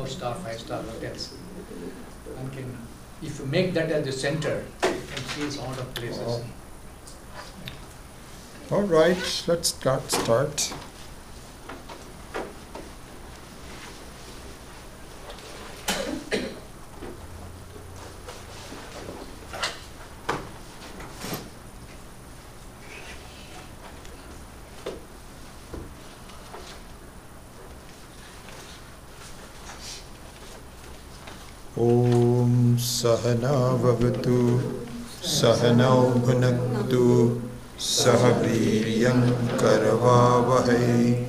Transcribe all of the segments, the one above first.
4-star, 5-star hotels. One can, if you make that as the center, you can see some lot of places. Oh. All right, let's start. Om Sahana Vavatu Sahanau Bhunaktu Sahaviryam Karavavahai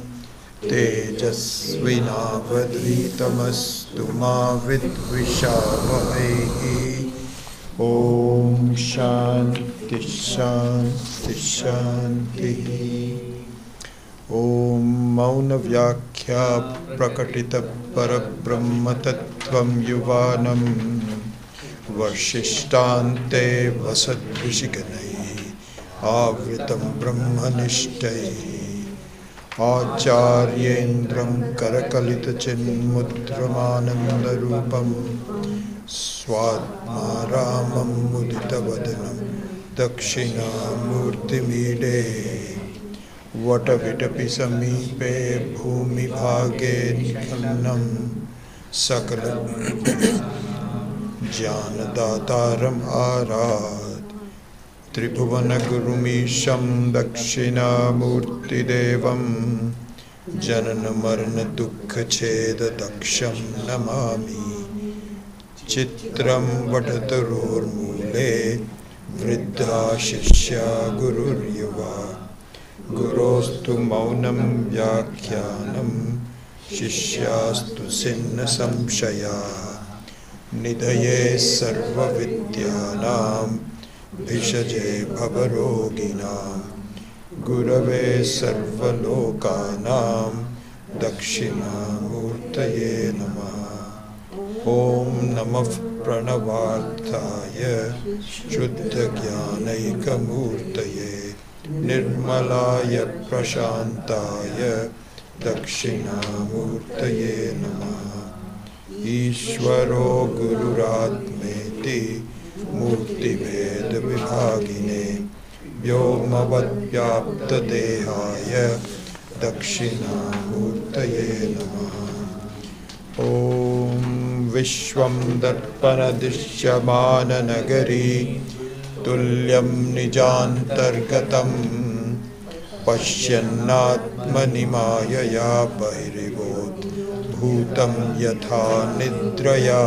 Tejasvinavadvitamastu ma vidvishavahai. Om Shanti Shanti Shanti. Om Mauna Vyakhya Prakatita Parabrahma Tattvam Yuvanam Vashishtante Vasadvishiganai Avritam Brahmanishtai Acharyendram Karakalita Chinmudramananda Rupam Swadma Ramam Mudita Vadanam Dakshinamurthi Mide Vatavitapi Samipe Bhumi Bhage Nikhanam Sakalam Janadataram Arad Tribhuvana Gurumisham Dakshinamurti Devam Janana Marana Dukkha Cheda Daksham Namami Chitram Vatatarur Mule Vriddha Shishya Gurur Yuva Gurostu Maunam Vyakhyanam Shishyastu Sinna Samshaya Nidhaye Sarva Vidyanam Bhishaje Bhavaroginam Gurave Sarva Lokanam Dakshinamurtaye Namaha. Om Namav Pranavarthaya Shuddha Jnanaika Murtaye Nirmalaya Prashantaya Dakshinamurtaye Namaha. Ishvaro Gururatmeti Murti Veda Vibhagine Vyomavad Vyapta Dehaya Dakshinamurtaye Namaha. Om Vishwam Darpana Dishyamana Nagari Tulyam Nijantargatam Pashyannatmanimaya Bahirivot Bhutam Yatha Nidraya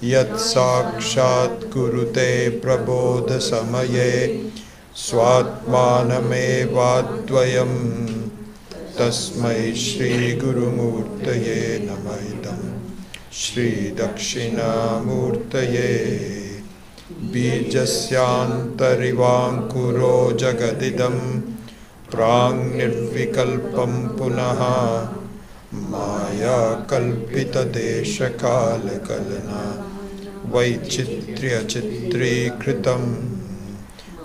Yat Sakshat Kurute Prabodha Samaye Swatmaname Vadvayam Tasmai Shri Gurumurtaye Namaidam Shri Dakshinamurtaye Bijasyantarivānkuro jagadidam prāṅ nirvikalpam punaha maya kalpita desha kala kalana vaichitrya chitri kritam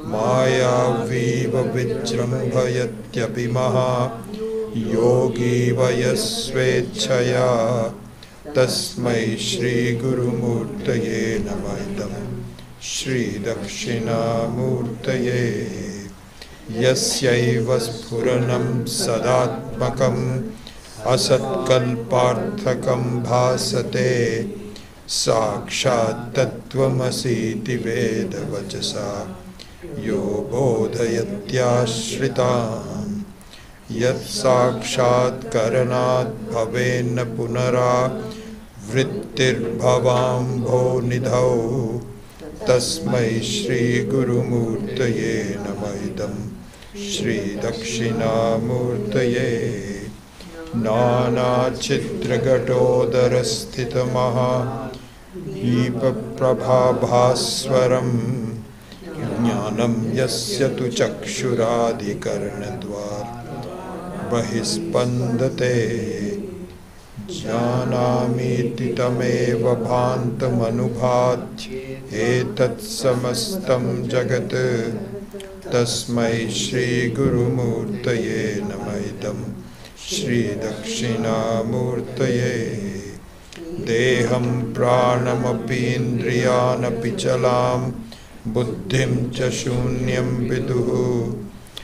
maya viva vijrambhayatyapimaha yogi vayasvechaya tasmai Shri Gurumurtaye Namaidam Shri Dakshinamurtaye Yasyaiva Spuranam Sadatmakam Asatkalparthakam Bhasate Sakshat Tattvamasiti Veda Vachasa Yo Bodhayatyashritam Yat Sakshat Karanat Bhavena Punara Vrittir Bhavam Bho Nidhau Tasmai Shri Gurumurtaye Namaidam Shri Dakshinamurtaye Nana Chitragatodharasthitamaha Deepa Prabhabhaswaram Jnanam Yasya Tu Chakshuradikarnadvar Bahispandate Jnanamiti Tameva Bhantamanubhat Etat Samastam Jagat Tasmai Shri Gurumurtaye Namaidam Shri Dakshinamurtaye Deham pranamapi indriyanapi chalam buddhim cha shunyam viduhu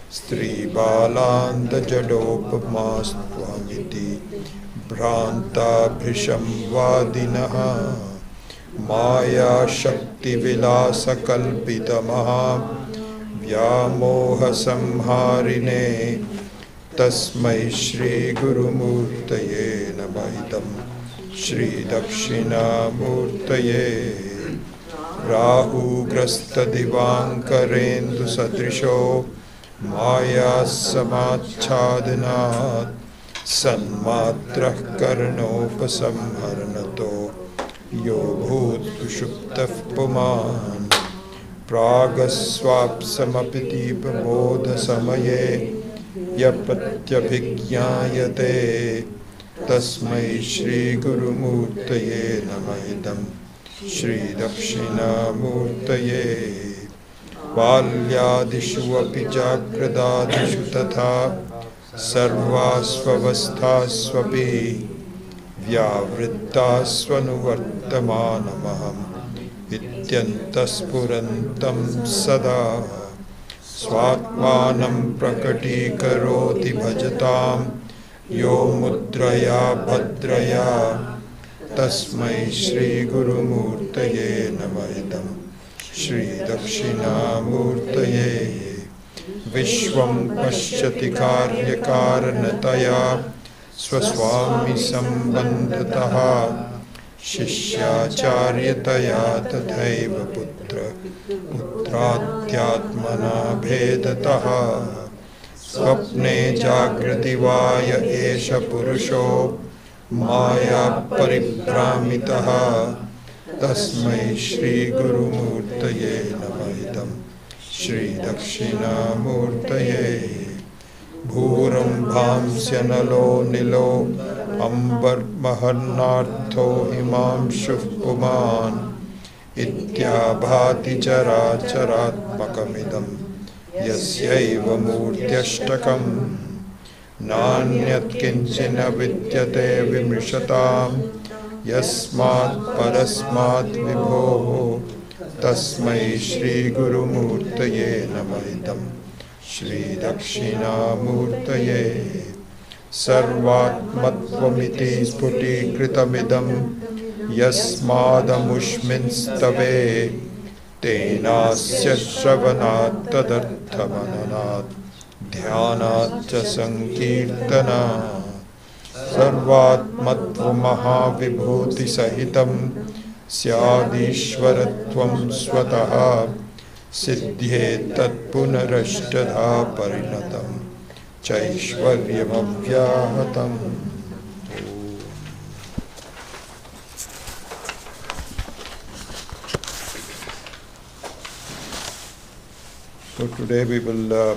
Stri balanda jadopamastvam Bhranta bhrisham vadinaha Maya shakti vilasa kalpitamaha Vyamoha samharine Tasmai Shri Gurumurtaye Namaitam Shri Dakshinamurtaye Rahu Grasta Divankarendu Sadrisho Maya Samachadinat Sanmatrah Karnopasamharanato Yo Bhut Sushuptaf Puman Pragaswapsamapiti Pamodha Samaye Yapatyabhigyayate Tasmai Shri Gurumurtaye Namaidam Shri Dakshinamurtaye Balyadishu api jagradadishu tatha Sarvasvavasthasvapi Vyavrittasvanuvartamanamaham Ityantaspurantam sada Swatmanam prakatikaroti bhajatam Yo mudraya bhadraya Tasmai Shri Gurumurtaye Namaidam Shri Dakshinamurtaye Vishwam Pashyati Karyakaranataya Swaswami Sambandhataha Shishyacharyataya Tathaiva Putra Putratyatmana Bhedataha Swapne Jagrati Vaya Esha Purusho Maya Paribhramitaha Tasmai Shri Gurumurtaye Namaidam Shri Dakshinamurtaye Bhuram Bhamsya Nalo Nilo Ambar Maharnartho Himam Shufpuman Ityabhati Chara Charatmakamidam Yasyaiva Murtyashtakam Nanyat Kinchina Vidyate Vimrishatam Yasmat Parasmat Vibho Tasmai Shri Gurumurtaye Namaidam Shri Dakshinamurtaye Sarvatmatvamiti Sputi Kritamidam Yasmadamushminstave Tenasya Shravanat Tadarthamananat Dhyanat Cha Sankirtana Sarvatmatvamahavibhuti Sahitam Syadishwaratvam Swataha Siddhye Tatpunarashtadha Parinatam Chaishwaryamavyahatam. So today we will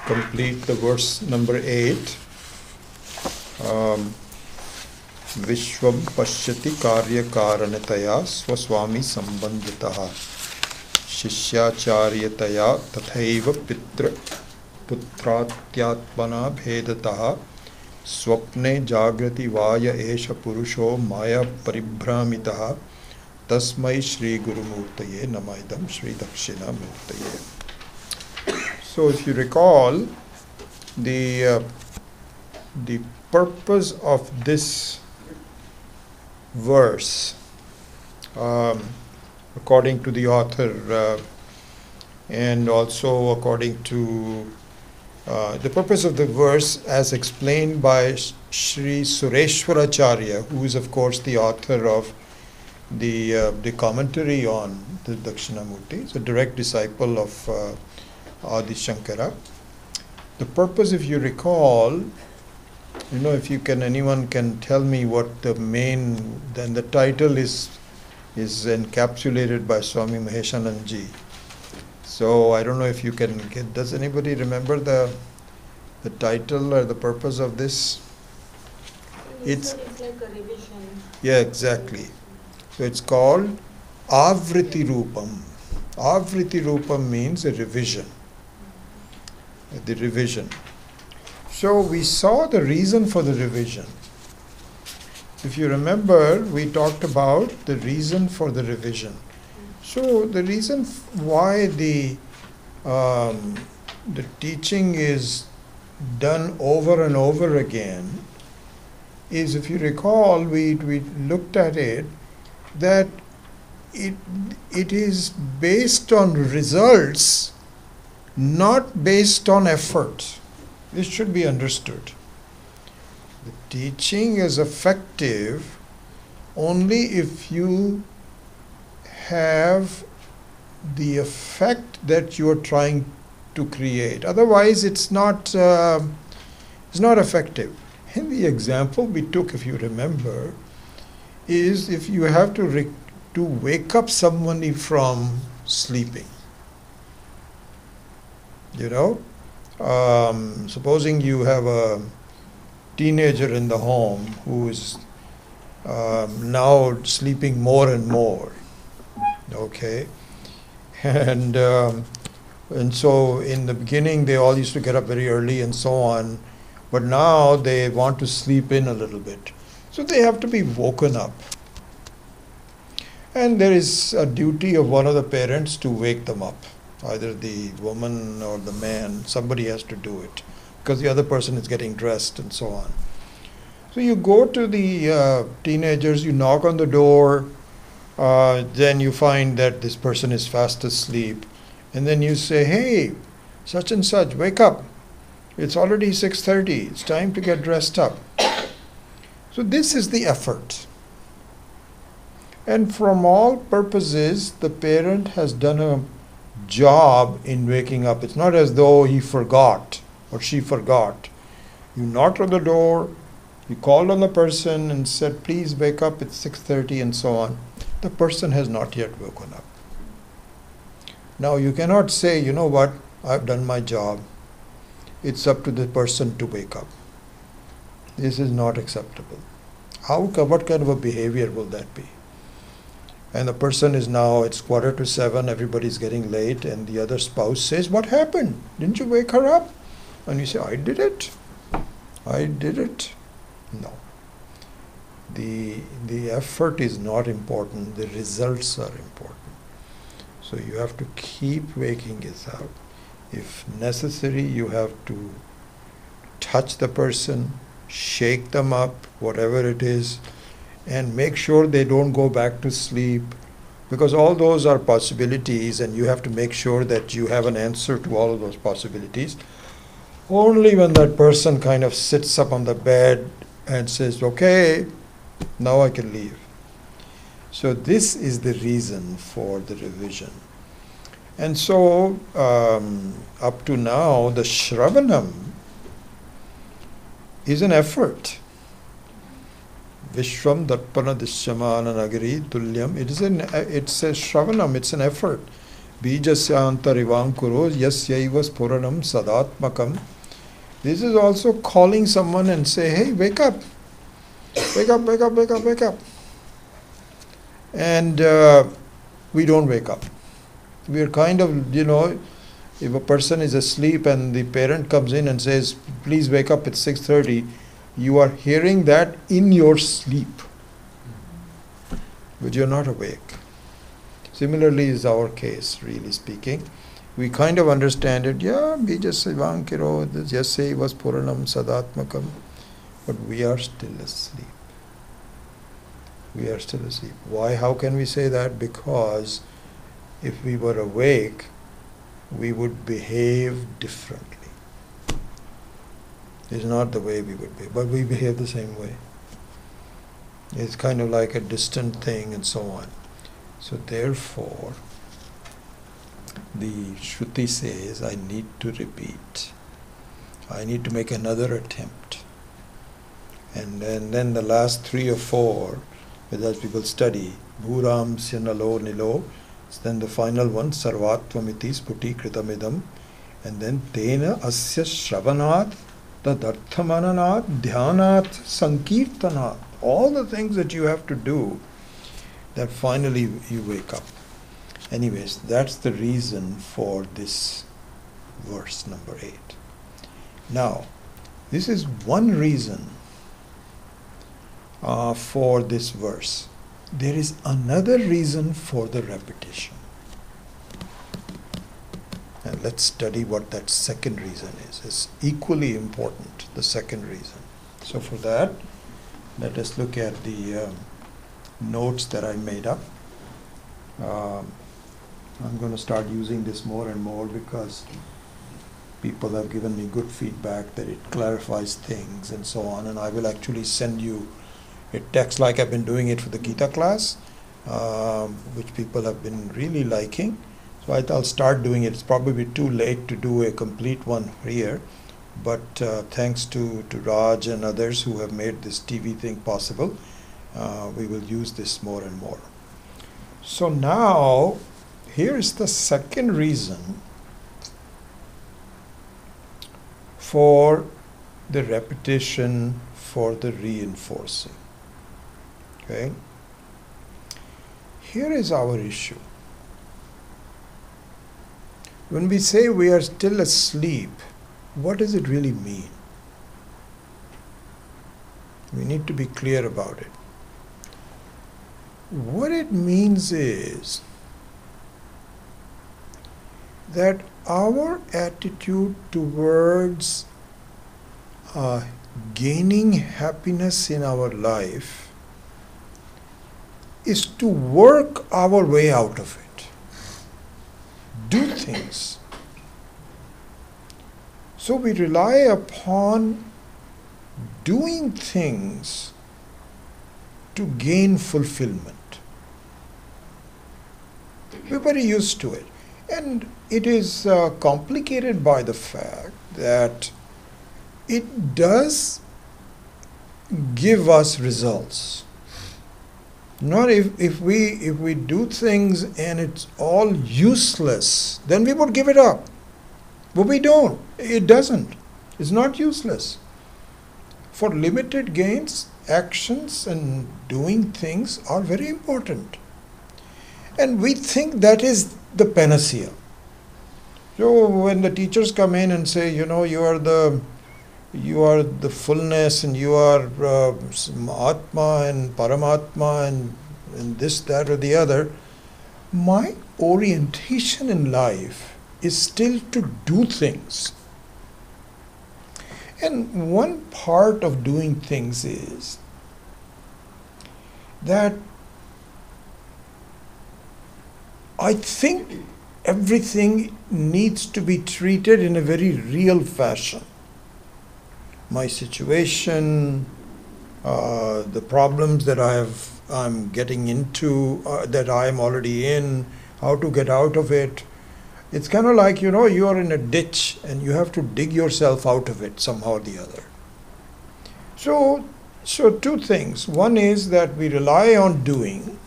complete the verse number 8. Vishwam Pashyati Karya Karanataya Swaswami Sambandhataha Shishyacharyataya Tathaiva Pitra Putratyatmana Bhedataha Swapne Jagrati Vaya Esha Purusho Maya Paribhramitaha Tasmai Shri Gurumurtaye Namaidam Shri Dakshinamurtaye. So if you recall, the purpose of this verse, according to the author and also according to the purpose of the verse as explained by Sri Sureshwaracharya, who is of course the author of the commentary on the Dakshinamurti, is a direct disciple of Adi Shankara. The purpose, if you recall, if you can, anyone can tell me what the main, then the title is encapsulated by Swami Maheshanandji. So I don't know if you can get, does anybody remember the title or the purpose of this? It's like a revision. Yeah, exactly. So it's called Avriti Rupam. Avriti Rupam means a revision. The revision. So we saw the reason for the revision. if you remember, we talked about the reason for the revision. So the reason why the teaching is done over and over again is, if you recall, we looked at it, that it is based on results, not based on effort. This should be understood. The teaching is effective only if you have the effect that you are trying to create. Otherwise, it's not effective. And the example we took, if you remember, is if you have to wake up somebody from sleeping. You know, supposing you have a teenager in the home who is now sleeping more and more. Okay, and so in the beginning they all used to get up very early and so on, but now they want to sleep in a little bit, so they have to be woken up. And there is a duty of one of the parents to wake them up, either the woman or the man. Somebody has to do it because the other person is getting dressed and so on. So you go to the teenagers, you knock on the door, then you find that this person is fast asleep, and then you say, "Hey, such and such, wake up. It's already 6:30. It's time to get dressed up." So this is the effort. And from all purposes, the parent has done a job in waking up. It's not as though he forgot or she forgot. You knocked on the door, you called on the person and said, "Please wake up, it's 6:30," and so on. The person has not yet woken up. Now you cannot say, "You know what, I've done my job. It's up to the person to wake up." This is not acceptable. What kind of a behavior will that be? And the person is now, it's 6:45, everybody's getting late, and the other spouse says, "What happened? Didn't you wake her up?" And you say, "I did it. I did it." No. The effort is not important, the results are important. So you have to keep waking it up. If necessary, you have to touch the person, shake them up, whatever it is, and make sure they don't go back to sleep, because all those are possibilities and you have to make sure that you have an answer to all of those possibilities. Only when that person kind of sits up on the bed and says, "Okay, now I can leave." So this is the reason for the revision. And so up to now, the Shravanam is an effort. Vishwam Darpana Dishyamana Nagari Tulyam. It's a Shravanam, it's an effort. Bijasya Antarivankuro Yasyaiva Spuranam Sadatmakam. This is also calling someone and say, "Hey, wake up. Wake up, wake up, wake up, wake up." And we don't wake up. We are kind of, if a person is asleep and the parent comes in and says, "Please wake up, it's 6:30, you are hearing that in your sleep, but you're not awake. Similarly is our case, really speaking. We kind of understand it, Bijasaivankiro, Yasai was Puranam Sadatmakam, but we are still asleep. We are still asleep. Why? How can we say that? Because if we were awake, we would behave differently. It's not the way we would behave, but we behave the same way. It's kind of like a distant thing and so on. So therefore, the Shruti says, I need to repeat. I need to make another attempt. And then the last 3 or 4, as people study, Bhuram Sinalo Nilo, then the final one, Sarvatvamiti Sputi Kritamidam, and then Tena Asya Shravanat, Tadarthamananat, Dhyanat, Sankirtanat, all the things that you have to do, that finally you wake up. Anyways, that's the reason for this verse number 8. Now, this is one reason for this verse. There is another reason for the repetition. And let's study what that second reason is. It's equally important, the second reason. So for that, let us look at the notes that I made up. I'm going to start using this more and more because people have given me good feedback that it clarifies things and so on, and I will actually send you a text like I've been doing it for the Gita class, which people have been really liking. So I'll start doing it. It's probably too late to do a complete one here, but thanks to Raj and others who have made this TV thing possible, we will use this more and more. So now, here is the second reason for the repetition, for the reinforcing. Okay? Here is our issue. When we say we are still asleep, what does it really mean? We need to be clear about it. What it means is that our attitude towards gaining happiness in our life is to work our way out of it. Do things. So we rely upon doing things to gain fulfillment. We're very used to it. And it is complicated by the fact that it does give us results. Not if we do things and it's all useless, then we would give it up. But we don't. It doesn't. It's not useless. For limited gains, actions and doing things are very important. And we think that is the panacea. So when the teachers come in and say, you are the fullness, and you are Atma and Paramatma and this, that or the other, my orientation in life is still to do things. And one part of doing things is that I think everything needs to be treated in a very real fashion. My situation, the problems that I'm getting into, that I'm already in, how to get out of it. It's kind of like, you are in a ditch and you have to dig yourself out of it somehow or the other. So two things. One is that we rely on doing,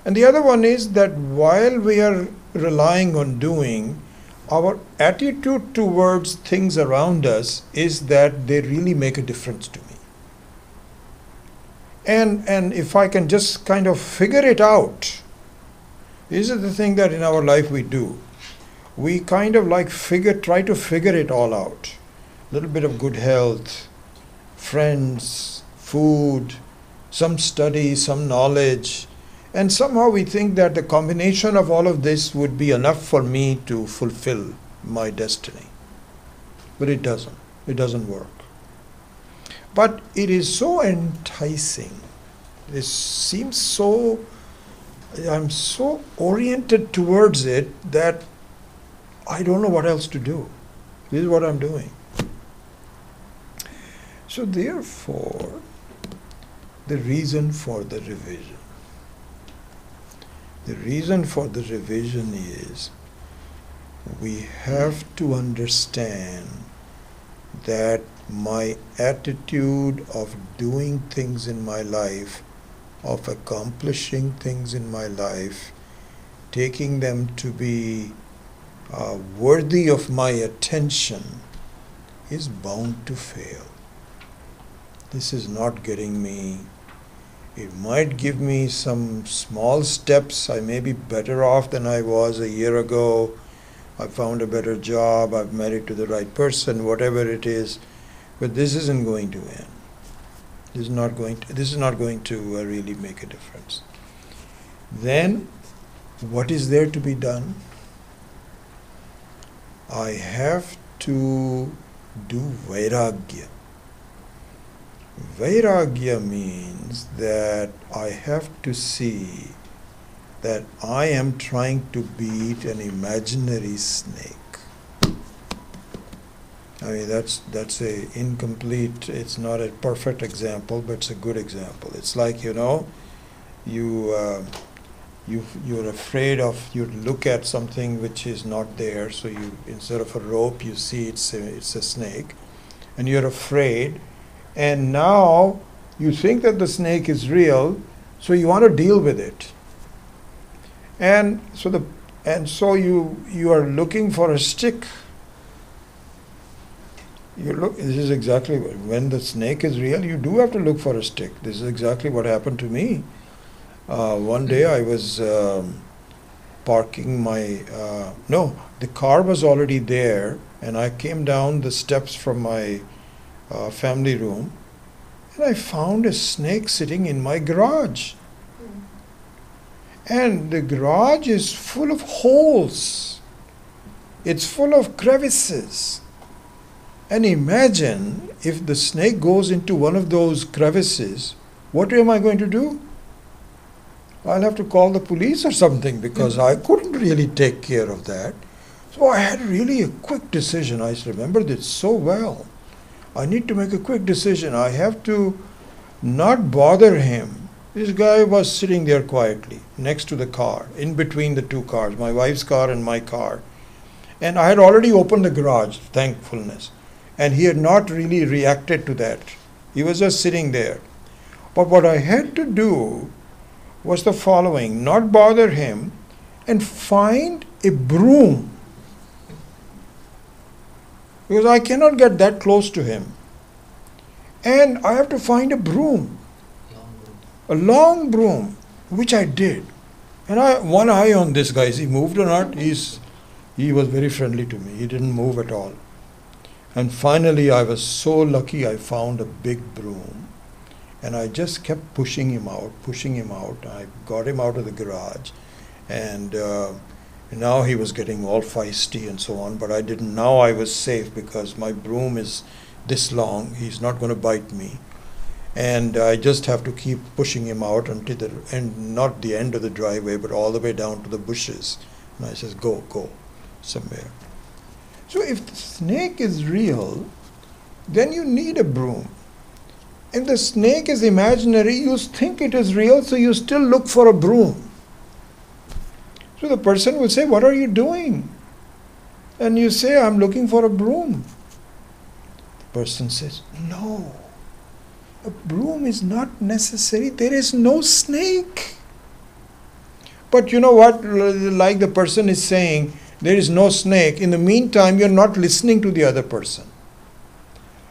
and the other one is that while we are relying on doing, our attitude towards things around us is that they really make a difference to me. And if I can just kind of figure it out, this is the thing that in our life we do. We kind of like try to figure it all out. A little bit of good health, friends, food, some study, some knowledge. And somehow we think that the combination of all of this would be enough for me to fulfill my destiny. But it doesn't. It doesn't work. But it is so enticing. It seems so, I'm so oriented towards it that I don't know what else to do. This is what I'm doing. So therefore, the reason for the revision. The reason for the revision is we have to understand that my attitude of doing things in my life, of accomplishing things in my life, taking them to be worthy of my attention, is bound to fail. This is not getting me. It might give me some small steps. I may be better off than I was a year ago. I found a better job. I've married to the right person, whatever it is. But this isn't going to end. This is not going to really make a difference. Then, what is there to be done? I have to do vairagya. Vairagya means that I have to see that I am trying to beat an imaginary snake. I mean, that's a incomplete, it's not a perfect example, but it's a good example. It's like, you're afraid of, you look at something which is not there, so you, instead of a rope, you see it's a snake, and you're afraid, and now you think that the snake is real, so you want to deal with it. And so you are looking for a stick. This is exactly when the snake is real, you do have to look for a stick. This is exactly what happened to me. One day I was parking the car was already there, and I came down the steps from my family room, and I found a snake sitting in my garage. And the garage is full of holes. It's full of crevices. And imagine if the snake goes into one of those crevices, what am I going to do? I'll have to call the police or something, because I couldn't really take care of that. So I had really a quick decision. I remembered it so well. I need to make a quick decision. I have to not bother him. This guy was sitting there quietly next to the car, in between the two cars, my wife's car and my car. And I had already opened the garage, thankfulness. And he had not really reacted to that. He was just sitting there. But what I had to do was the following: not bother him and find a broom. Because I cannot get that close to him. And I have to find a broom. A long broom, which I did. And one eye on this guy. Is he moved or not? He was very friendly to me. He didn't move at all. And finally, I was so lucky, I found a big broom. And I just kept pushing him out. I got him out of the garage. And now he was getting all feisty and so on. But I didn't. Now I was safe, because my broom is this long. He's not going to bite me. And I just have to keep pushing him out until the end, not the end of the driveway, but all the way down to the bushes. And I says, go somewhere. So if the snake is real, then you need a broom. If the snake is imaginary, you think it is real, so you still look for a broom. So the person will say, what are you doing? And you say, I'm looking for a broom. The person says, no, a broom is not necessary. There is no snake. But you know what? Like the person is saying, there is no snake. In the meantime, you're not listening to the other person.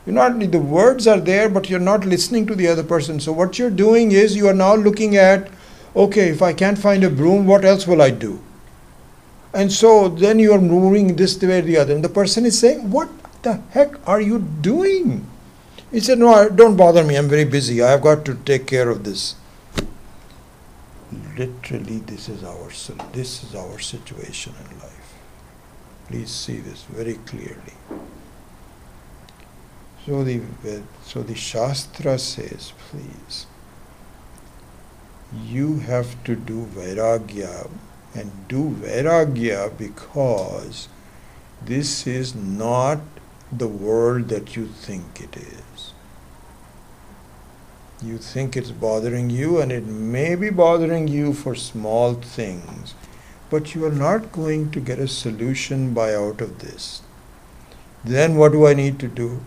The words are there, but you're not listening to the other person. So what you're doing is, you are now looking at, okay, if I can't find a broom, what else will I do? And so then you are moving this way or the other. And the person is saying, what the heck are you doing? He said, no, don't bother me. I'm very busy. I have got to take care of this. Literally, this is our situation in life. Please see this very clearly. So the Shastra says, please, you have to do vairagya, and do vairagya because this is not the world that you think it is. You think it's bothering you, and it may be bothering you for small things, but you are not going to get a solution out of this. Then what do I need to do?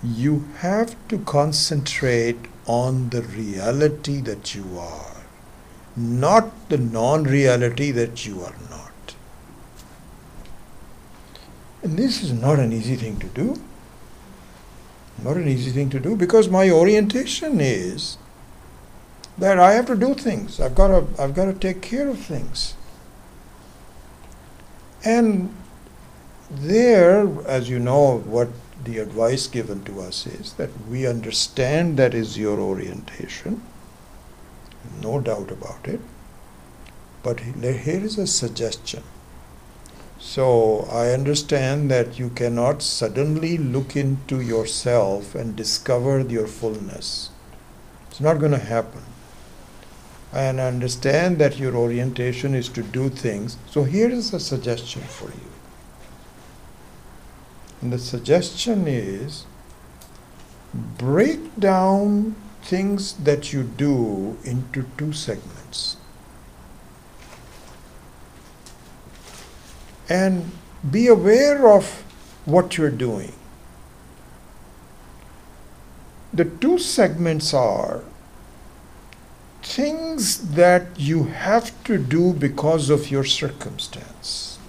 You have to concentrate on the reality that you are, not the non-reality that you are not. And this is not an easy thing to do. Not an easy thing to do, because my orientation is that I have to do things. I've got to take care of things. And there, as you know, what the advice given to us is that we understand that is your orientation, no doubt about it, but here is a suggestion. So I understand that you cannot suddenly look into yourself and discover your fullness. It's not going to happen. And I understand that your orientation is to do things. So here is a suggestion for you. And the suggestion is, break down things that you do into two segments. And be aware of what you're doing. The two segments are things that you have to do because of your circumstance.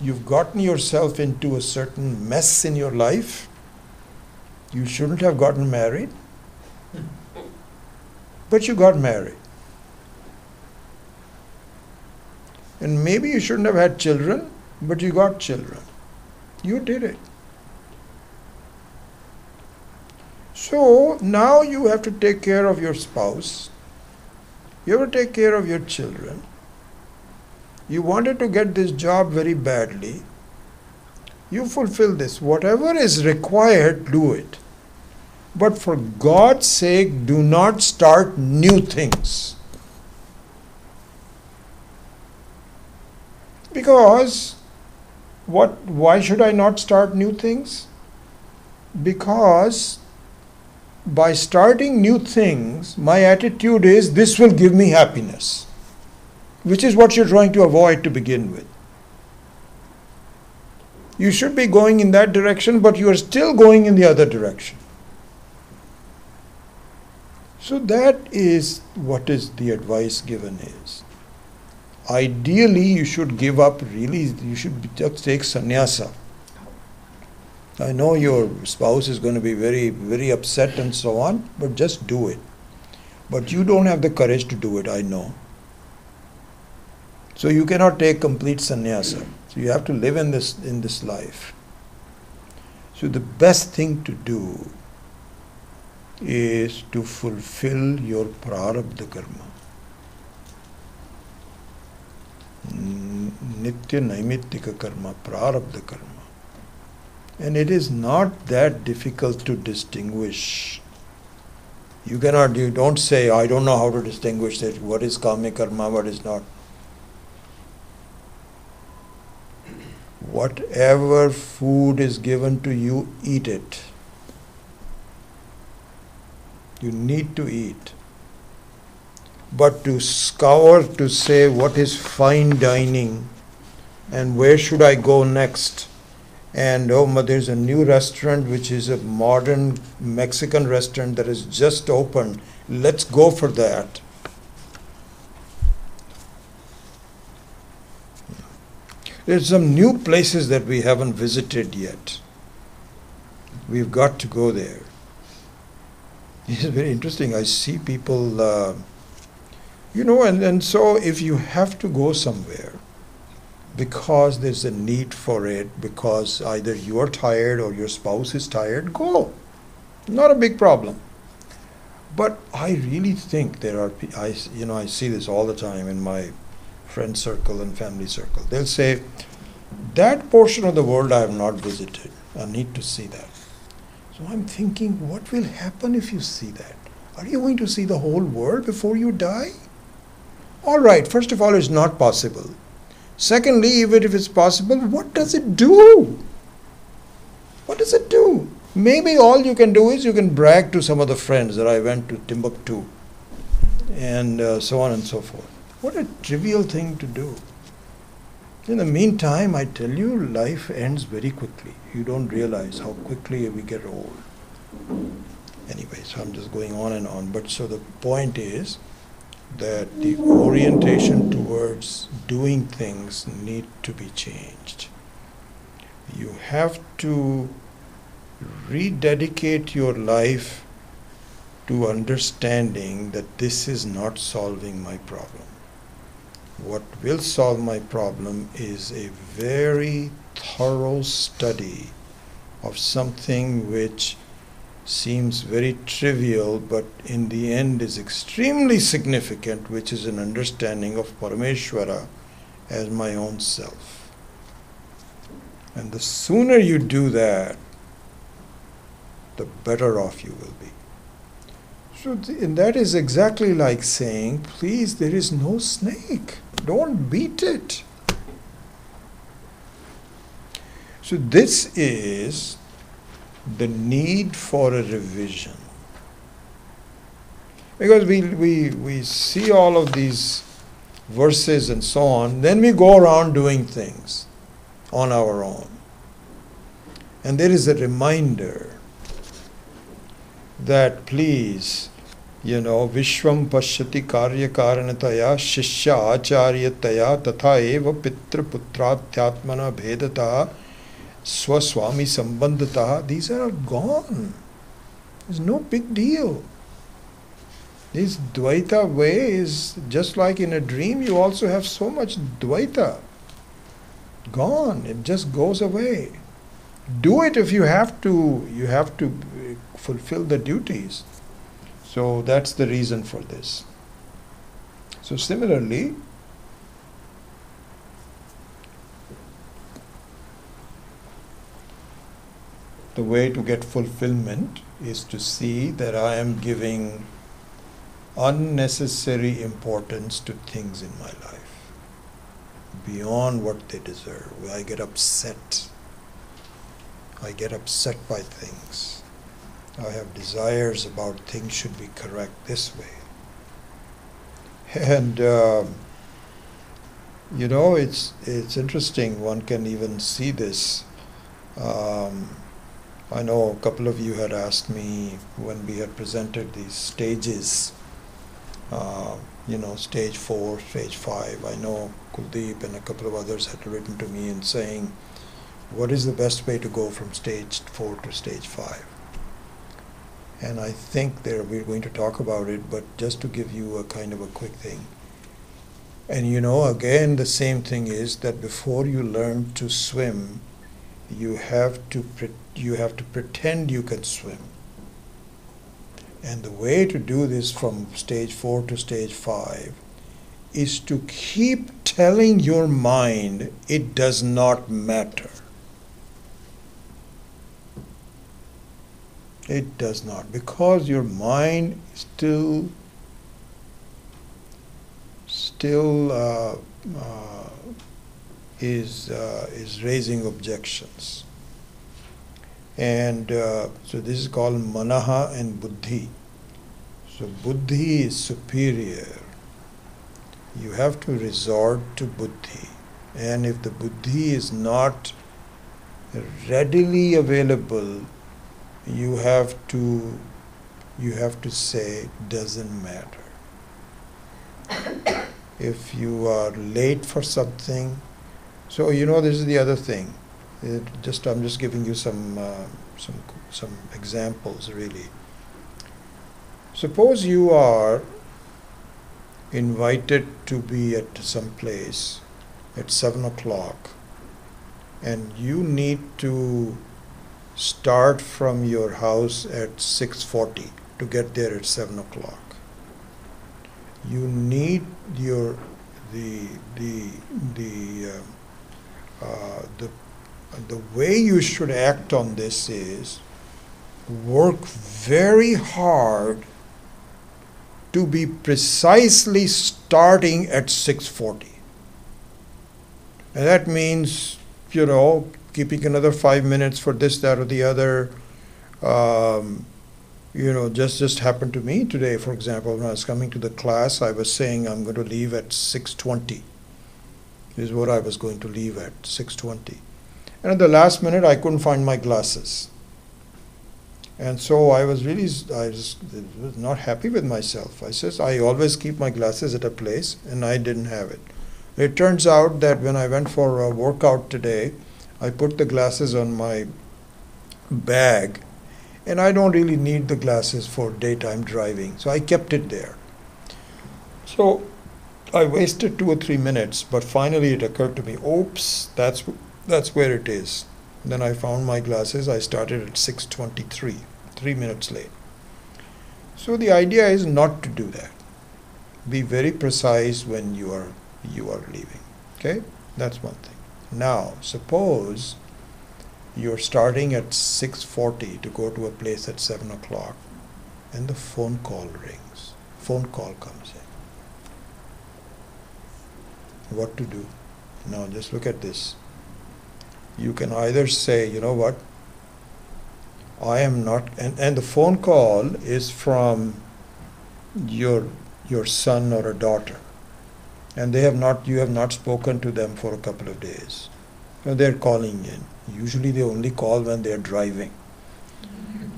You've gotten yourself into a certain mess in your life. You shouldn't have gotten married, but you got married. And maybe you shouldn't have had children, but you got children. You did it. So now you have to take care of your spouse. You have to take care of your children. You wanted to get this job very badly. You fulfill this. Whatever is required, do it. But for God's sake, do not start new things. Because why should I not start new things? Because by starting new things, my attitude is this will give me happiness, which is what you're trying to avoid to begin with. You should be going in that direction, but you are still going in the other direction. So that is what is the advice given is. Ideally, you should give up, you should just take sannyasa. I know your spouse is going to be very, very upset and so on, but just do it. But you don't have the courage to do it, I know. So you cannot take complete sannyasa. So you have to live in this life. So the best thing to do is to fulfill your prarabdha karma. Nitya naimittika karma, prarabdha karma. And it is not that difficult to distinguish. You don't say, I don't know how to distinguish that, what is kama karma, what is not. Whatever food is given to you, eat it. You need to eat. But to scour, to say what is fine dining and where should I go next, and there's a new restaurant which is a modern Mexican restaurant that has just opened, let's go for that. There's some new places that we haven't visited yet. We've got to go there. It's very interesting. I see people, and so if you have to go somewhere because there's a need for it, because either you're tired or your spouse is tired, go. Not a big problem. But I really think there are, I see this all the time in my friend circle and family circle. They'll say, that portion of the world I have not visited. I need to see that. So I'm thinking, what will happen if you see that? Are you going to see the whole world before you die? All right, first of all, it's not possible. Secondly, even if it's possible, what does it do? What does it do? Maybe all you can do is you can brag to some of the friends that I went to Timbuktu and so on and so forth. What a trivial thing to do. In the meantime, I tell you, life ends very quickly. You don't realize how quickly we get old. Anyway, so I'm just going on and on. But so the point is that the orientation towards doing things need to be changed. You have to rededicate your life to understanding that this is not solving my problem. What will solve my problem is a very thorough study of something which seems very trivial but in the end is extremely significant, which is an understanding of Parameshwara as my own self. And the sooner you do that, the better off you will be. So and that is exactly like saying, please, there is no snake. Don't beat it. So this is the need for a revision. Because we see all of these verses and so on, then we go around doing things on our own. And there is a reminder that please, Vishwam Pashyati Karya Karanataya Shishya Acharyataya Tatha Eva Pitra Putrathyatmana Bhedata Swaswami Sambandhata, these are all gone. There's no big deal. This Dvaita way is just like in a dream, you also have so much Dvaita. Gone. It just goes away. Do it if you have to. You have to fulfill the duties. So that's the reason for this. So similarly, the way to get fulfillment is to see that I am giving unnecessary importance to things in my life beyond what they deserve. I get upset. I get upset by things. I have desires about things should be correct this way. And it's interesting. One can even see this. I know a couple of you had asked me when we had presented these stages, stage 4, stage 5. I know Kuldeep and a couple of others had written to me and saying, what is the best way to go from stage 4 to stage 5? And I think we're going to talk about it, but just to give you a kind of a quick thing. And again, the same thing is that before you learn to swim, you have to pretend you can swim. And the way to do this from stage 4 to stage 5 is to keep telling your mind it does not matter. It does not, because your mind still is raising objections. And so this is called manaha and buddhi. So buddhi is superior. You have to resort to buddhi. And if the buddhi is not readily available, you have to say doesn't matter. If you are late for something, so this is the other thing. I'm just giving you some examples really. Suppose you are invited to be at some place at 7 o'clock, and you need to start from your house at 6:40 to get there at 7 o'clock. You need the way you should act on this is work very hard to be precisely starting at 6:40. And that means, keeping another 5 minutes for this, that, or the other. Just happened to me today, for example, when I was coming to the class, I was saying I'm going to leave at 6:20. This is what I was going to leave at, 6:20. And at the last minute, I couldn't find my glasses. And so I was not happy with myself. I says, I always keep my glasses at a place, and I didn't have it. It turns out that when I went for a workout today, I put the glasses on my bag, and I don't really need the glasses for daytime driving, so I kept it there. So I wasted 2 or 3 minutes, but finally it occurred to me, oops, that's where it is. Then I found my glasses. I started at 6:23, 3 minutes late. So the idea is not to do that. Be very precise when you are leaving. Okay? That's one thing. Now, suppose you're starting at 6:40 to go to a place at 7 o'clock and the phone call rings. Phone call comes in. What to do? Now, just look at this. You can either say, you know what, I am not, and the phone call is from your son or a daughter, and you have not spoken to them for a couple of days. They're calling in. Usually they only call when they're driving.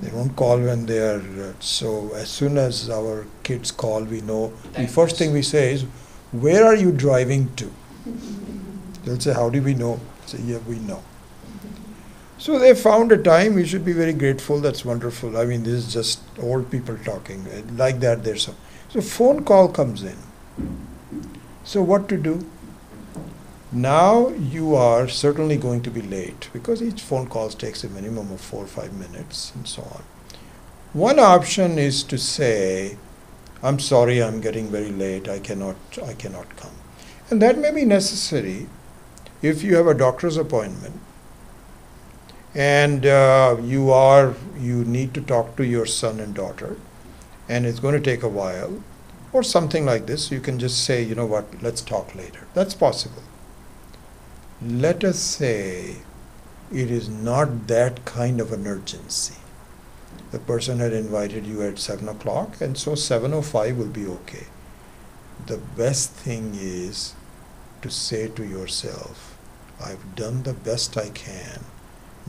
They don't call when they are, so as soon as our kids call, we know, the first thing we say is, where are you driving to? They'll say, how do we know? Say, yeah, we know. So they found a time. We should be very grateful. That's wonderful. I mean, this is just old people talking. Like that, there's some. So phone call comes in. So what to do? Now you are certainly going to be late because each phone call takes a minimum of 4 or 5 minutes and so on. One option is to say, I'm sorry, I'm getting very late. I cannot come. And that may be necessary if you have a doctor's appointment and you need to talk to your son and daughter, and it's going to take a while, or something like this. You can just say, you know what, let's talk later. That's possible. Let us say it is not that kind of an urgency. The person had invited you at 7 o'clock, and so 7:05 will be okay. The best thing is to say to yourself, I've done the best I can.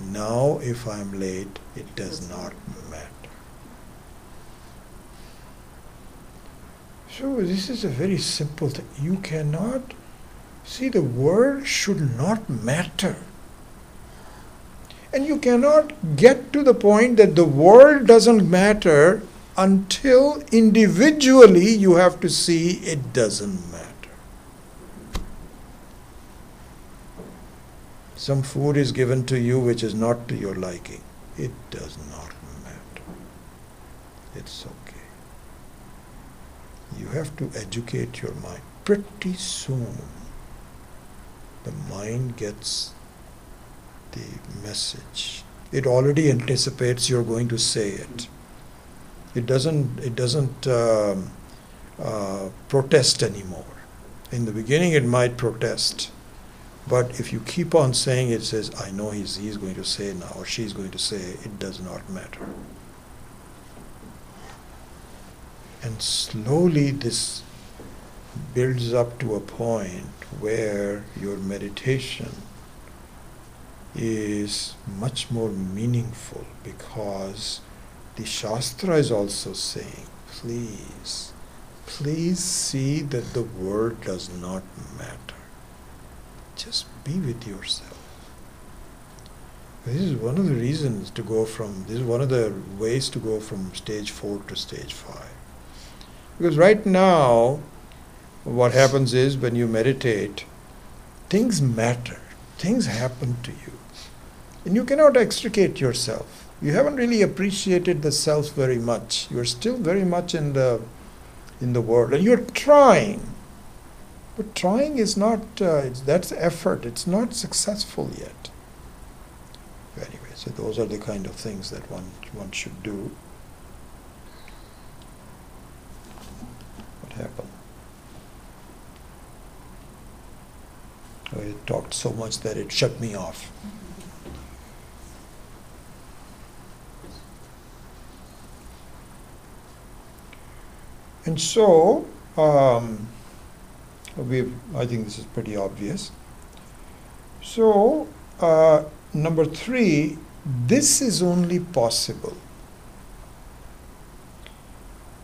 Now if I'm late, it does not matter. So this is a very simple thing. You cannot, see, the world should not matter. And you cannot get to the point that the world doesn't matter until individually you have to see it doesn't matter. Some food is given to you which is not to your liking. It does not matter. It's okay. You have to educate your mind. Pretty soon, the mind gets the message. It already anticipates you're going to say it. It doesn't protest anymore. In the beginning, it might protest. But if you keep on saying it, says, I know he's going to say now, or she's going to say, it does not matter. And slowly this builds up to a point where your meditation is much more meaningful, because the Shastra is also saying, please see that the world does not matter. Just be with yourself. This is one of the reasons to go from, this is one of the ways to go from stage 4 to stage 5. Because right now, what happens is when you meditate, things matter. Things happen to you. And you cannot extricate yourself. You haven't really appreciated the self very much. You're still very much in the world. And you're trying. But trying is not, that's effort. It's not successful yet. Anyway, so those are the kind of things that one should do. What happened? I talked so much that it shut me off. And so, I think this is pretty obvious. So, number 3, this is only possible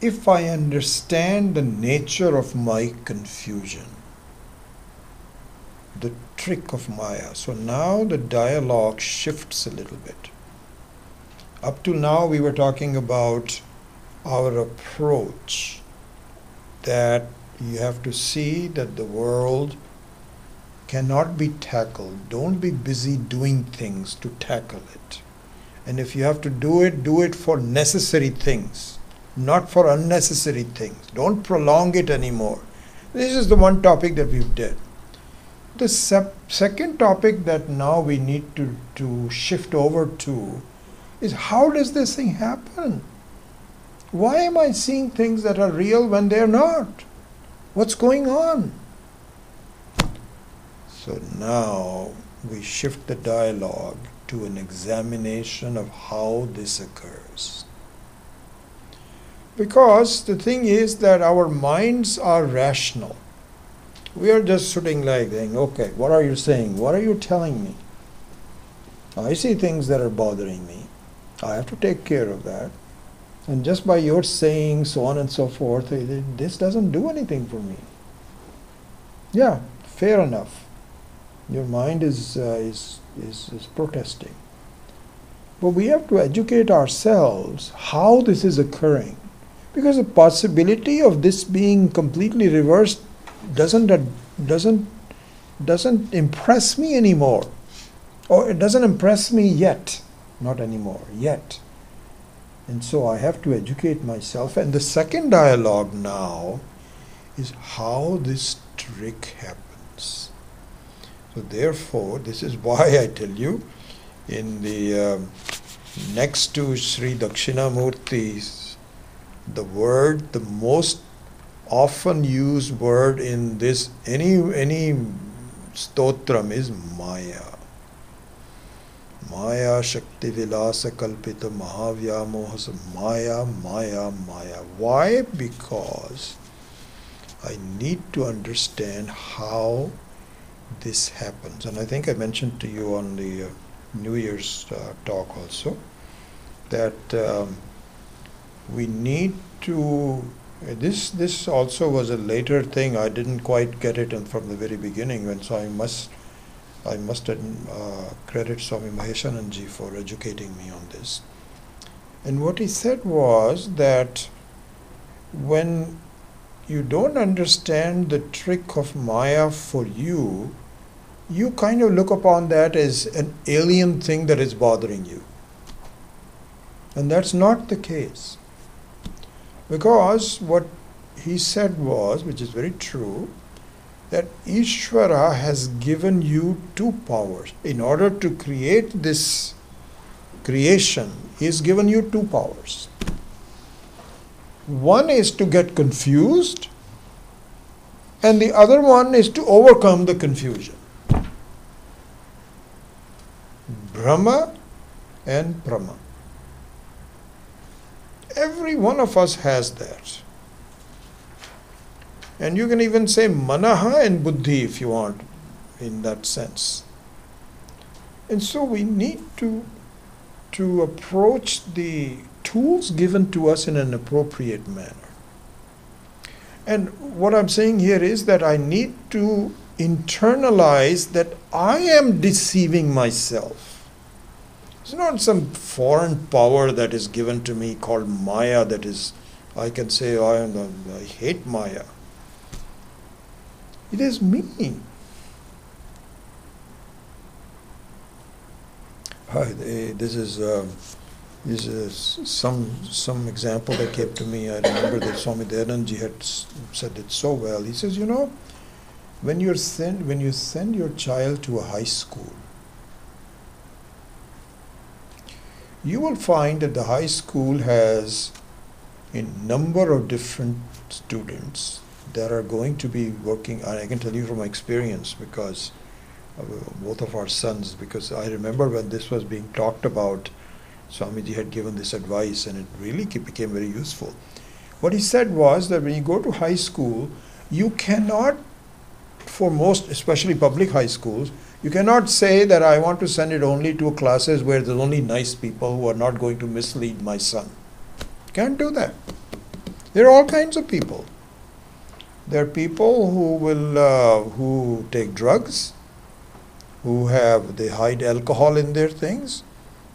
if I understand the nature of my confusion, the trick of Maya. So now the dialogue shifts a little bit. Up to now we were talking about our approach, that you have to see that the world cannot be tackled, don't be busy doing things to tackle it. And if you have to do it for necessary things, not for unnecessary things. Don't prolong it anymore. This is the one topic that we've did. The second topic that now we need to shift over to is, how does this thing happen? Why am I seeing things that are real when they're not? What's going on? So now we shift the dialogue to an examination of how this occurs. Because the thing is that our minds are rational. We are just sitting like saying, okay, what are you saying? What are you telling me? I see things that are bothering me. I have to take care of that. And just by your saying so on and so forth, this doesn't do anything for me. Yeah, fair enough. Your mind is protesting. But we have to educate ourselves how this is occurring. Because the possibility of this being completely reversed doesn't impress me anymore. Or it doesn't impress me yet. Not anymore, yet. And so I have to educate myself. And the second dialogue now is how this trick happens. So therefore, this is why I tell you, in the next to Sri Dakshinamurti's, the word, the most often used word in this, any stotram is Maya. Maya Shakti Vilasa Kalpita Mahavyamohasa Maya, Maya, Maya. Why? Because I need to understand how this happens. And I think I mentioned to you on the New Year's talk also that we need to, this also was a later thing. I didn't quite get it from the very beginning, and so I must credit Swami Maheshananji for educating me on this. And what he said was that when you don't understand the trick of Maya for you, you kind of look upon that as an alien thing that is bothering you. And that's not the case. Because what he said was, which is very true, that Ishvara has given you two powers. In order to create this creation, he has given you two powers. One is to get confused, and the other one is to overcome the confusion. Brahma and Brahma. Every one of us has that. And you can even say Manaha and Buddhi if you want, in that sense. And so we need to approach the tools given to us in an appropriate manner. And what I'm saying here is that I need to internalize that I am deceiving myself. It's not some foreign power that is given to me called Maya that is, I can say, I hate Maya. It is me. This is some example that came to me. I remember that Swami Dayanandji had said it so well. He says, when you send your child to a high school, you will find that the high school has a number of different students that are going to be working. And I can tell you from experience, because both of our sons, because I remember when this was being talked about, Swamiji had given this advice and it really became very useful. What he said was that when you go to high school, you cannot, for most, especially public high schools, you cannot say that I want to send it only to classes where there's only nice people who are not going to mislead my son. You can't do that. There are all kinds of people. There are people who take drugs, they hide alcohol in their things,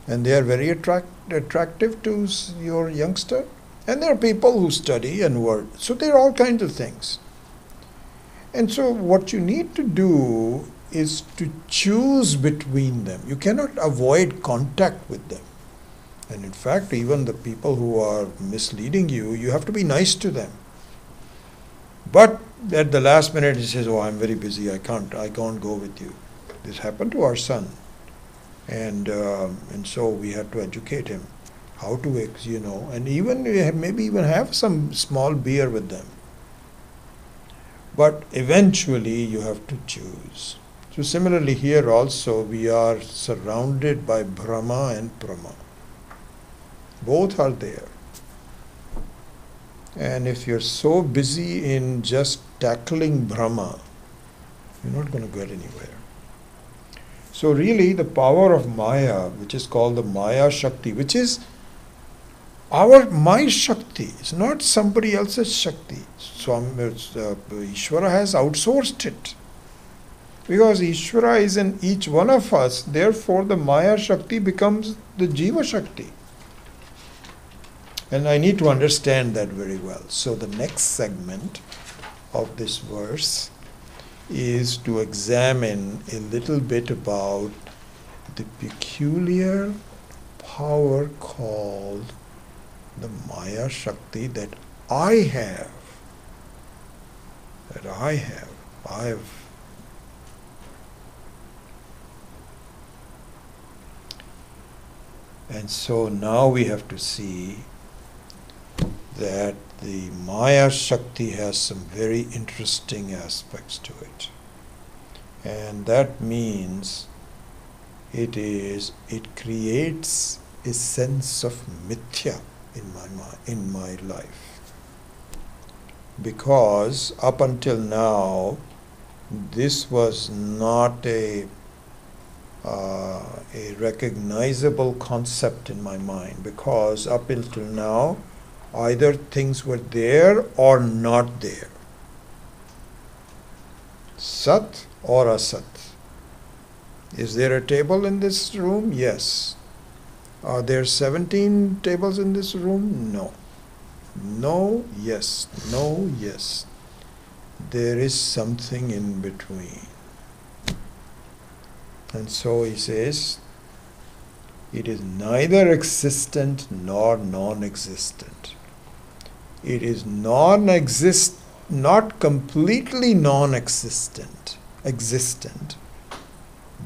and they are very attractive to your youngster. And there are people who study and work. So there are all kinds of things. And so what you need to do is to choose between them. You cannot avoid contact with them. And in fact, even the people who are misleading you, you have to be nice to them. But at the last minute, he says, "Oh, I'm very busy. I can't go with you." This happened to our son, and so we had to educate him how to, and even maybe even have some small beer with them. But eventually, you have to choose. So similarly, here also we are surrounded by Brahma and Brahma. Both are there. And if you're so busy in just tackling Brahma, you're not going to get anywhere. So really the power of Maya, which is called the Maya Shakti, which is my Shakti, it's not somebody else's Shakti. Ishvara has outsourced it. Because Ishvara is in each one of us, therefore the Maya Shakti becomes the Jiva Shakti. And I need to understand that very well. So the next segment of this verse is to examine a little bit about the peculiar power called the Maya Shakti that I have. And so now we have to see that the Maya Shakti has some very interesting aspects to it. And that means it creates a sense of mithya in my life. Because up until now, this was not a recognizable concept in my mind, because up until now, either things were there or not there. Sat or asat. Is there a table in this room? Yes. Are there 17 tables in this room? No. No, yes. No, yes. There is something in between. And so he says, it is neither existent nor non-existent. It is not completely non-existent,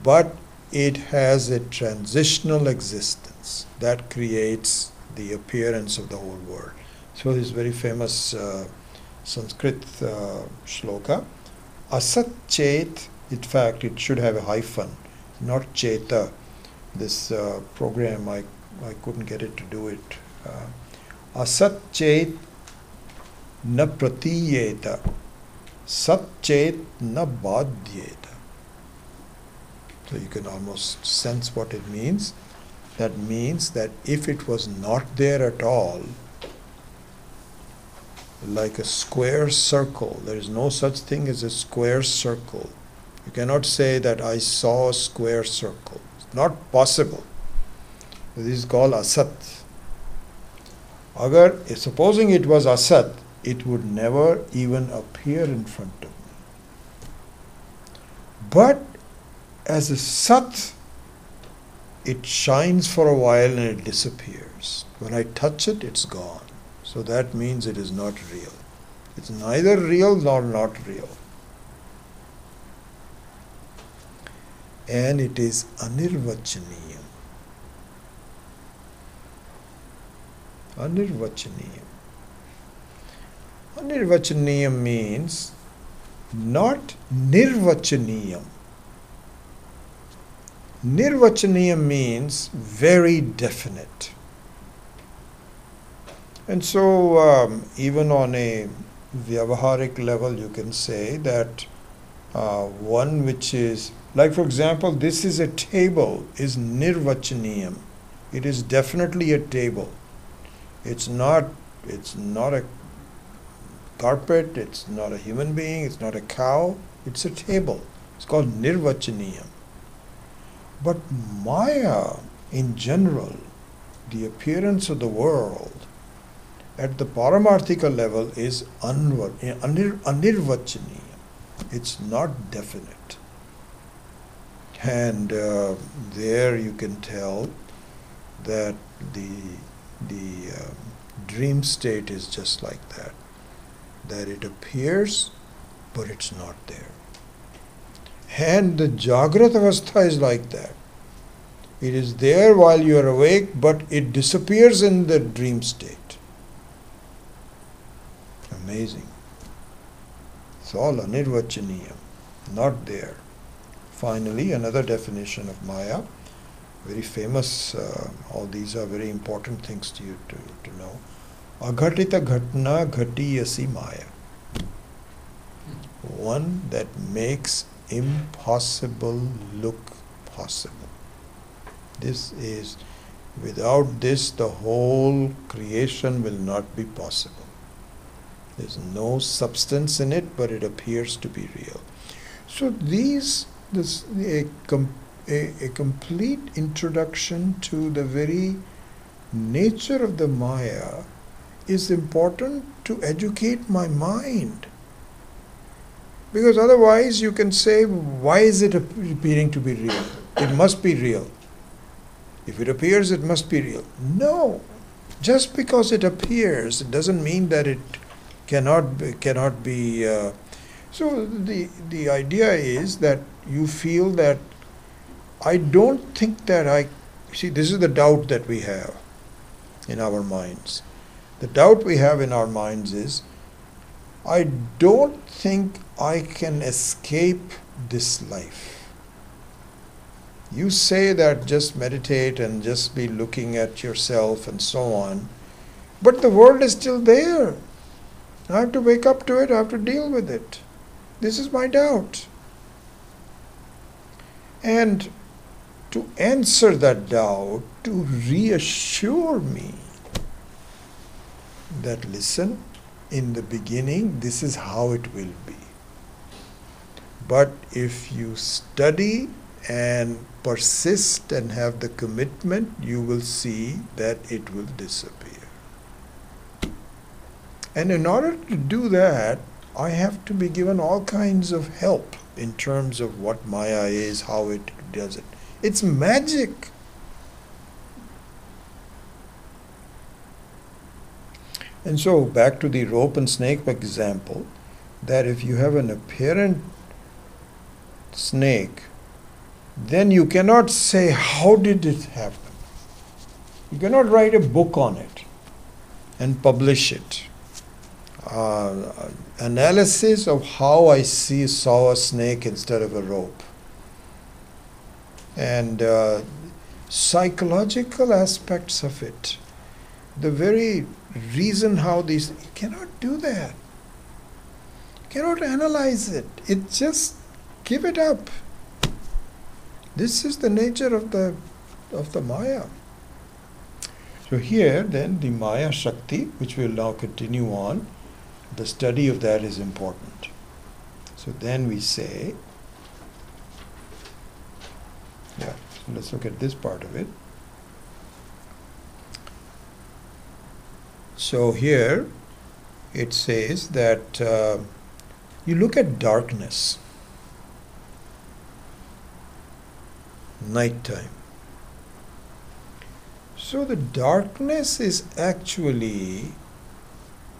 but it has a transitional existence that creates the appearance of the whole world. So this very famous Sanskrit shloka, asat chet, in fact it should have a hyphen, not cheta. This program, I couldn't get it to do it. Asat chet na pratiyeta, sat chet na badhyeta. So you can almost sense what it means. That means that if it was not there at all, like a square circle, there is no such thing as a square circle. You cannot say that I saw a square circle. It's not possible. This is called asat. Supposing it was asat, it would never even appear in front of me. But as a sat, it shines for a while and it disappears. When I touch it, it's gone. So that means it is not real. It's neither real nor not real. And it is anirvachaniyam. Anirvachaniyam. Anirvachaniyam means not nirvachaniyam. Nirvachaniyam means very definite. And so even on a vyavaharik level, you can say that one which is, like for example, this is a table, is nirvachaniyam. It is definitely a table. It's not a carpet, it's not a human being, it's not a cow, it's a table. It's called nirvachaniyam. But Maya in general, the appearance of the world at the paramarthika level is anirvachaniyam. It's not definite. And there you can tell that the dream state is just like that it appears but it's not there. And the Jagrata Avastha is like that. It is there while you are awake, but it disappears in the dream state. Amazing. It's all anirvachaniyam, not there. Finally, another definition of Maya, very famous, all these are very important things to you to know. Aghatita ghatna ghatiyasi Maya. One that makes impossible look possible. This is, without this, the whole creation will not be possible. There's no substance in it, but it appears to be real. So a complete introduction to the very nature of the Maya is important to educate my mind. Because otherwise you can say, why is it appearing to be real? It must be real. If it appears, it must be real. No. Just because it appears, it doesn't mean that it cannot be. So the idea is that you feel that I don't think that see, this is the doubt that we have in our minds. The doubt we have in our minds is, I don't think I can escape this life. You say that just meditate and just be looking at yourself and so on, but the world is still there. I have to wake up to it, I have to deal with it. This is my doubt. And to answer that doubt, to reassure me that, listen, in the beginning, this is how it will be. But if you study and persist and have the commitment, you will see that it will disappear. And in order to do that, I have to be given all kinds of help in terms of what Maya is, how it does it. It's magic. And so, back to the rope and snake example, that if you have an apparent snake, then you cannot say, how did it happen? You cannot write a book on it and publish it. Analysis of how I saw a snake instead of a rope. And psychological aspects of it. The very reason how these, you cannot do that. You cannot analyze it. It just, give it up. This is the nature of the Maya. So here then the Maya Shakti, which we will now continue on, the study of that is important. So then we say, so let's look at this part of it. So here it says that you look at darkness, nighttime. So the darkness is actually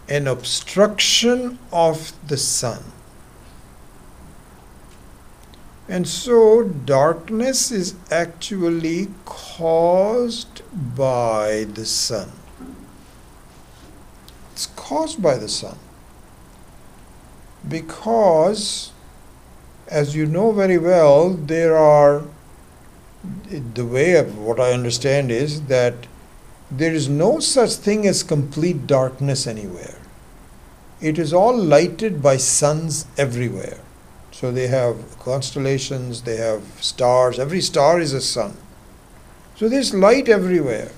an obstruction of the sun. And so darkness is actually caused by the sun. It's caused by the sun. Because, as you know very well, the way of what I understand is that there is no such thing as complete darkness anywhere. It is all lighted by suns everywhere. So they have constellations, they have stars, every star is a sun. So there's light everywhere.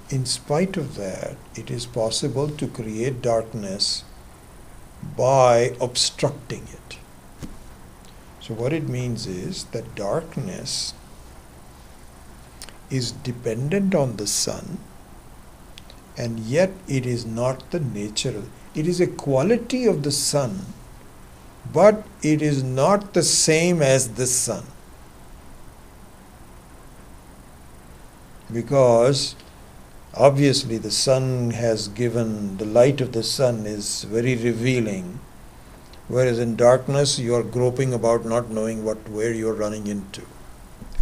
In spite of that, it is possible to create darkness by obstructing it. So what it means is that darkness is dependent on the sun, and yet it is not the nature. It is a quality of the sun, but it is not the same as the sun. because obviously the sun has given, the light of the sun is very revealing, whereas in darkness you are groping about not knowing where you are running into.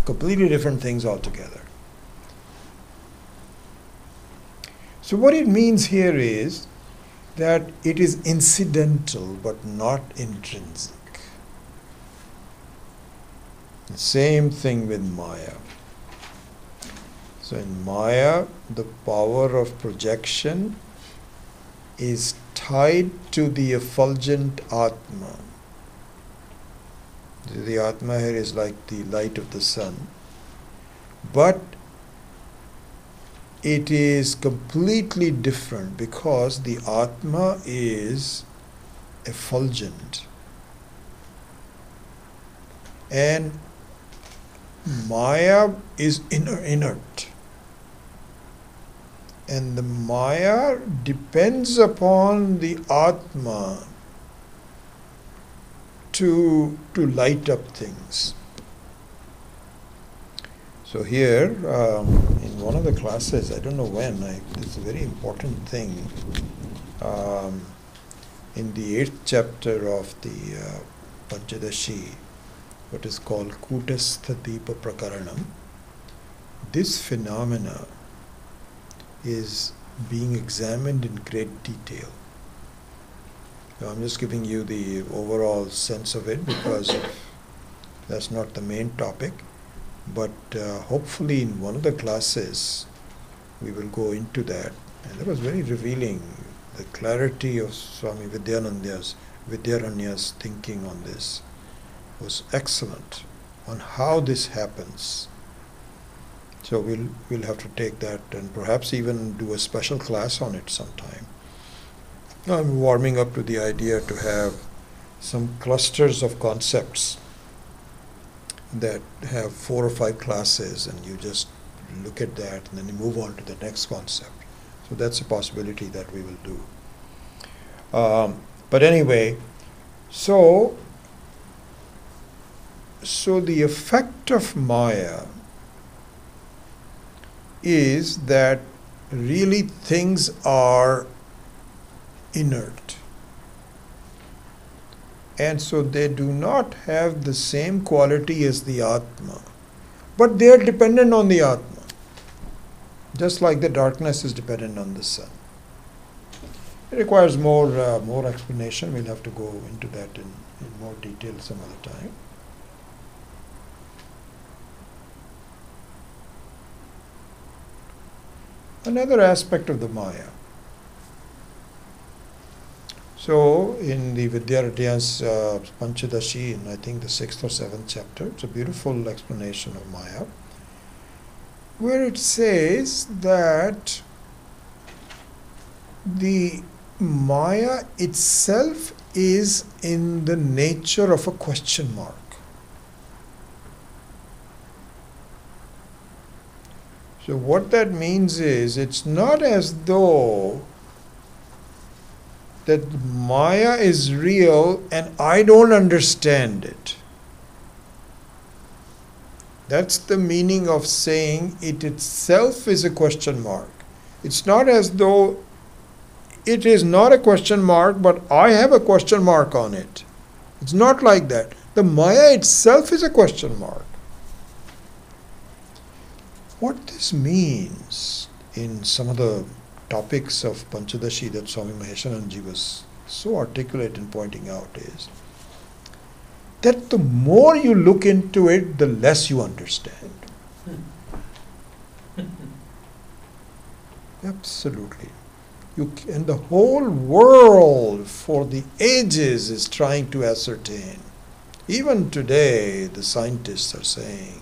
Completely different things altogether. So what it means here is that it is incidental but not intrinsic. The same thing with Maya. So in Maya, the power of projection is tied to the effulgent Atma. The Atma here is like the light of the sun. But it is completely different because the Atma is effulgent. And Maya is inert. And the Maya depends upon the Atma to light up things. So here, in one of the classes, I don't know when, it's a very important thing, in the 8th chapter of the Panchadashi, what is called Kutastha Deepa Prakaranam, this phenomena is being examined in great detail. So I'm just giving you the overall sense of it because that's not the main topic. But hopefully in one of the classes we will go into that. And that was very revealing, the clarity of Swami Vidyaranya's thinking on this was excellent, on how this happens. So we'll have to take that and perhaps even do a special class on it sometime. I'm warming up to the idea to have some clusters of concepts that have 4 or 5 classes, and you just look at that and then you move on to the next concept. So that's a possibility that we will do. But anyway, so the effect of Maya is that really things are inert. And so they do not have the same quality as the Atma. But they are dependent on the Atma. Just like the darkness is dependent on the sun. It requires more explanation. We'll have to go into that in more detail some other time. Another aspect of the Maya. So, in the Vidyaranya's Panchadashi, in I think the 6th or 7th chapter, it's a beautiful explanation of Maya, where it says that the Maya itself is in the nature of a question mark. So what that means is, it's not as though that Maya is real and I don't understand it. That's the meaning of saying it itself is a question mark. It's not as though it is not a question mark, but I have a question mark on it. It's not like that. The Maya itself is a question mark. What this means in some of the topics of Panchadashi that Swami Maheshananji was so articulate in pointing out is that the more you look into it, the less you understand. Absolutely. And the whole world for the ages is trying to ascertain. Even today, the scientists are saying,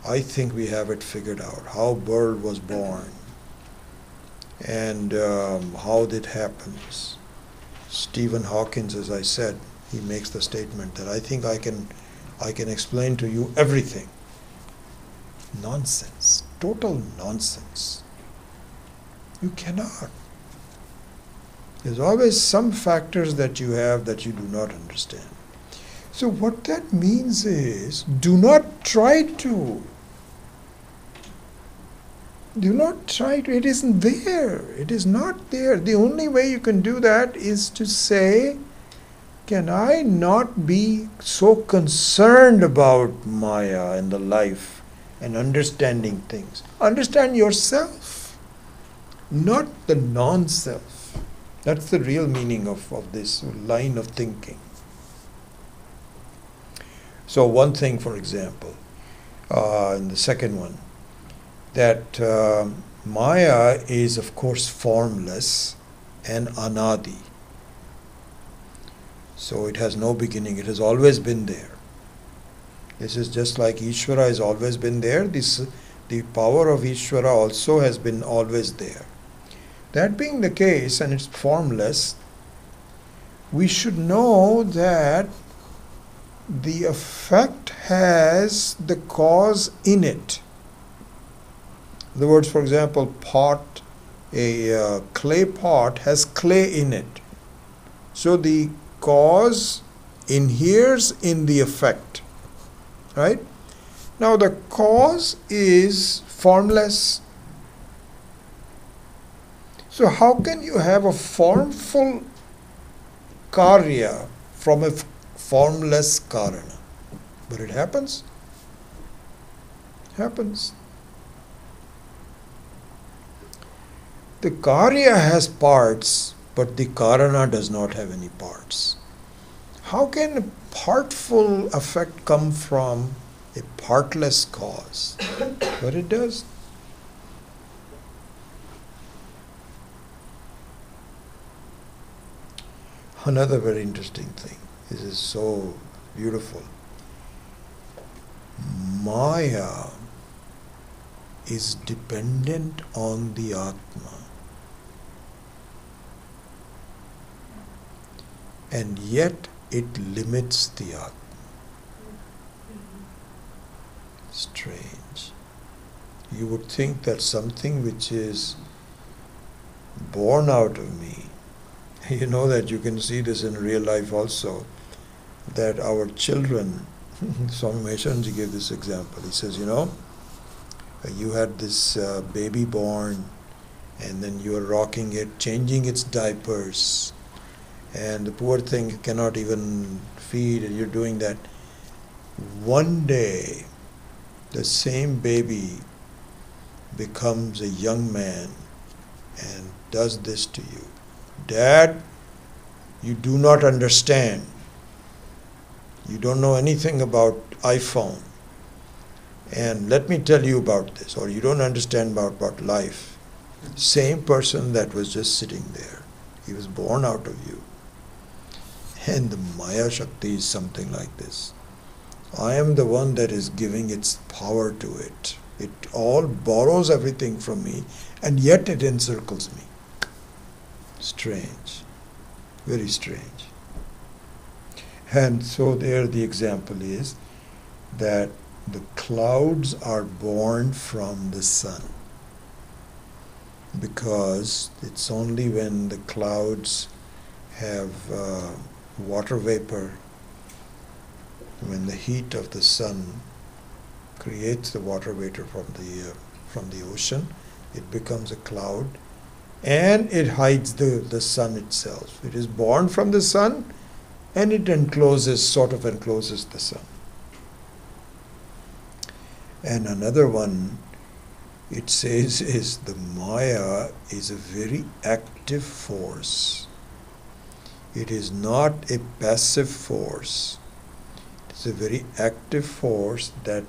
I think we have it figured out, how bird was born and how it happens. Stephen Hawking, as I said, he makes the statement that I think I can explain to you everything. Nonsense, total nonsense. You cannot. There's always some factors that you have that you do not understand. So what that means is, do not try to. Do not try to, it isn't there. It is not there. The only way you can do that is to say, can I not be so concerned about Maya and the life and understanding things? Understand yourself, not the non-self. That's the real meaning of this line of thinking. So one thing, for example, and the second one, that Maya is of course formless and anadi. So it has no beginning, it has always been there. This is just like Ishvara has always been there, the power of Ishvara also has been always there. That being the case, and it's formless, we should know that the effect has the cause in it. In other words, for example, a clay pot has clay in it. So the cause inheres in the effect, right? Now the cause is formless. So how can you have a formful karya from a formless karana? But it happens. Happens. The karya has parts, but the karana does not have any parts. How can a partful effect come from a partless cause? But it does. Another very interesting thing. This is so beautiful. Maya is dependent on the Atma. And yet it limits the Atma. Strange. You would think that something which is born out of me, you know that you can see this in real life also, that our children, Swami Maheshanji gave this example. He says, you had this baby born, and then you are rocking it, changing its diapers, and the poor thing cannot even feed, and you're doing that. One day, the same baby becomes a young man and does this to you. Dad, you do not understand. You don't know anything about iPhone. And let me tell you about this. Or you don't understand about life. Same person that was just sitting there. He was born out of you. And the Maya Shakti is something like this. I am the one that is giving its power to it. It all borrows everything from me, and yet it encircles me. Strange. Very strange. And so there the example is that the clouds are born from the sun, because it's only when the clouds have water vapor, when the heat of the sun creates the water vapor from the ocean, it becomes a cloud, and it hides the sun itself. It is born from the sun, and it sort of encloses the sun. And another one, it says, is the Maya is a very active force. It is not a passive force. It's a very active force that